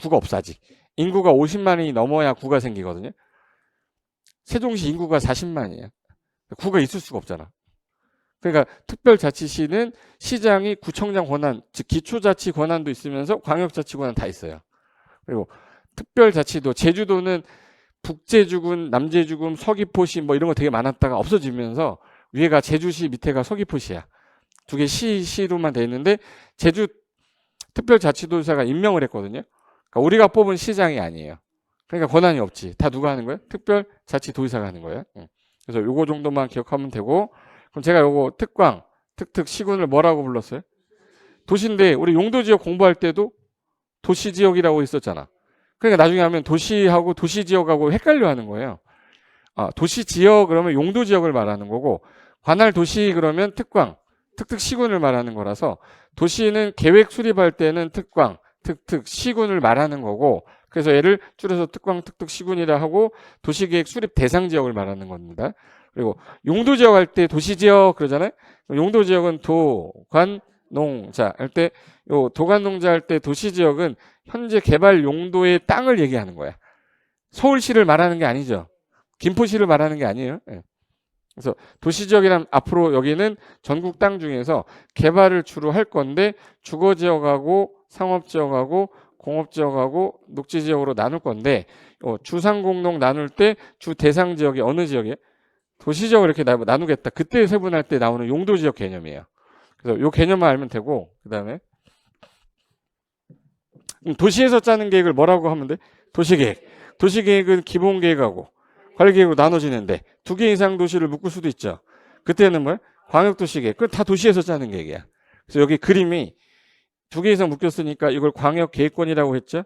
구가 없어 아직. 인구가 50만이 넘어야 구가 생기거든요. 세종시 인구가 40만이에요. 구가 있을 수가 없잖아. 그러니까 특별자치시는 시장이 구청장 권한, 즉 기초자치 권한도 있으면서 광역자치 권한 다 있어요. 그리고 특별자치도 제주도는 북제주군, 남제주군, 서귀포시 뭐 이런 거 되게 많았다가 없어지면서 위에가 제주시 밑에가 서귀포시야. 두 개 시로만 돼 있는데 제주 특별자치도지사가 임명을 했거든요. 그러니까 우리가 뽑은 시장이 아니에요. 그러니까 권한이 없지. 다 누가 하는 거예요? 특별자치도지사가 하는 거예요. 그래서 요거 정도만 기억하면 되고 그럼 제가 요거 특광, 시군을 뭐라고 불렀어요? 도시인데 우리 용도지역 공부할 때도 도시지역이라고 있었잖아. 그러니까 나중에 하면 도시하고 도시지역하고 헷갈려 하는 거예요. 도시지역 그러면 용도지역을 말하는 거고 관할 도시 그러면 특광, 시군을 말하는 거라서 도시는 계획 수립할 때는 특광, 시군을 말하는 거고 그래서 얘를 줄여서 특광, 시군이라 하고 도시계획 수립 대상 지역을 말하는 겁니다. 그리고 용도지역 할 때 도시지역 그러잖아요. 용도지역은 도, 관, 농자 할 때 요 도관농자 할 때 도시지역은 현재 개발 용도의 땅을 얘기하는 거야. 서울시를 말하는 게 아니죠. 김포시를 말하는 게 아니에요. 그래서 도시지역이란 앞으로 여기는 전국 땅 중에서 개발을 주로 할 건데 주거지역하고 상업지역하고 공업지역하고 녹지지역으로 나눌 건데 주상공농 나눌 때 주 대상 지역이 어느 지역이에요? 도시지역을 이렇게 나누겠다. 그때 세분할 때 나오는 용도지역 개념이에요. 그래서 요 개념만 알면 되고 그 다음에 도시에서 짜는 계획을 뭐라고 하면 돼? 도시계획. 도시계획은 기본계획하고 관리계획으로 나눠지는데 2개 이상 도시를 묶을 수도 있죠. 그때는 뭐야? 광역도시계획. 그건 다 도시에서 짜는 계획이야. 그래서 여기 그림이 2개 이상 묶였으니까 이걸 광역계획권이라고 했죠.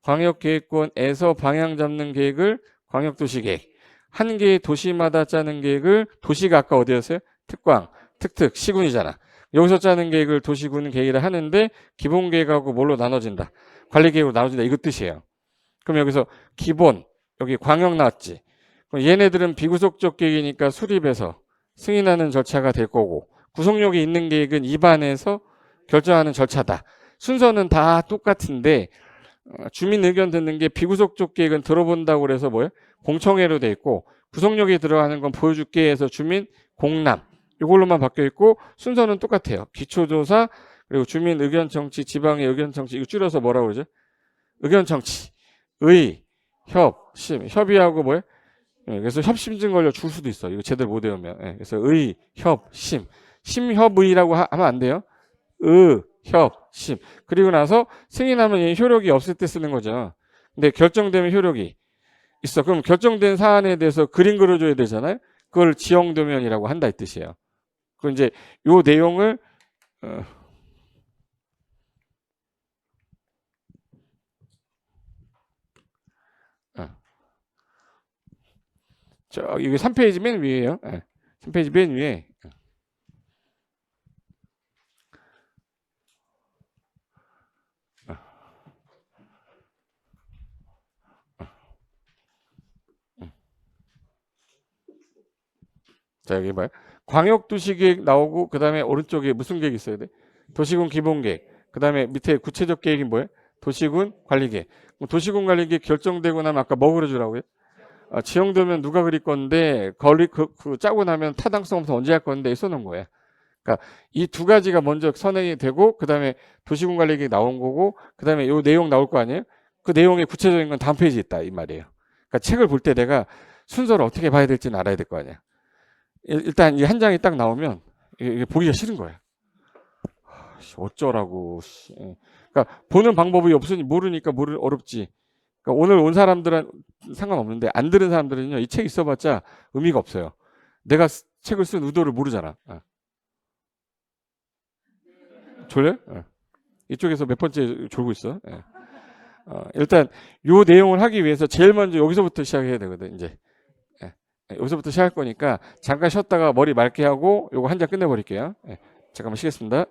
광역계획권에서 방향 잡는 계획을 광역도시계획. 한 개의 도시마다 짜는 계획을 도시가 아까 어디였어요? 특광, 시군이잖아. 여기서 짜는 계획을 도시군 계획이라 하는데 기본계획하고 뭘로 나눠진다? 관리계획으로 나눠진다. 이거 뜻이에요. 그럼 여기서 기본, 여기 광역 나왔지. 그럼 얘네들은 비구속적 계획이니까 수립해서 승인하는 절차가 될 거고 구속력이 있는 계획은 입안에서 결정하는 절차다. 순서는 다 똑같은데 주민 의견 듣는 게 비구속적 계획은 들어본다고 그래서 뭐예요? 공청회로 돼 있고 구속력이 들어가는 건 보여줄게 해서 주민 공람 이걸로만 바뀌어 있고 순서는 똑같아요. 기초조사 그리고 주민 의견 청취, 지방의 의견 청취 이거 줄여서 뭐라고 그러죠? 의견 청취, 의, 협, 심, 협의하고 뭐예요? 예, 그래서 협심증 걸려 죽을 수도 있어. 이거 제대로 못 외우면. 예, 그래서 의, 협, 심, 심협의라고 하면 안 돼요. 의, 협, 심. 그리고 나서 승인하면 이 효력이 없을 때 쓰는 거죠. 근데 결정되면 효력이 있어. 그럼 결정된 사안에 대해서 그림 그려줘야 되잖아요. 그걸 지형도면이라고 한다 이 뜻이에요. 그 이제 요 내용을 저 이게 3페이지 맨 위에요. 예. 3페이지 맨 위에. 자, 여기 봐요. 광역도시계획 나오고 그다음에 오른쪽에 무슨 계획 있어야 돼? 도시군 기본계획. 그다음에 밑에 구체적 계획이 뭐예요? 도시군 관리계획. 도시군 관리계획 결정되고 나면 아까 뭐 그려주라고요? 지형도면 누가 그릴 건데 그 짜고 나면 타당성 없어 언제 할 건데 써놓은 거예요. 그러니까 이 두 가지가 먼저 선행이 되고 그다음에 도시군 관리계획 나온 거고 그다음에 요 내용 나올 거 아니에요? 그 내용의 구체적인 건 다음 페이지에 있다 이 말이에요. 그러니까 책을 볼 때 내가 순서를 어떻게 봐야 될지는 알아야 될 거 아니야. 일단 이 한 장이 딱 나오면 이게 보기가 싫은 거야. 어쩌라고. 그러니까 보는 방법이 없으니 모르니까 어렵지. 그러니까 오늘 온 사람들은 상관없는데 안 들은 사람들은요 이 책 있어봤자 의미가 없어요. 내가 책을 쓴 의도를 모르잖아. 졸려? 이쪽에서 몇 번째 졸고 있어? 일단 요 내용을 하기 위해서 제일 먼저 여기서부터 시작해야 되거든 이제. 여기서부터 시작할 거니까 잠깐 쉬었다가 머리 맑게 하고 요거 한 장 끝내버릴게요. 잠깐만 쉬겠습니다.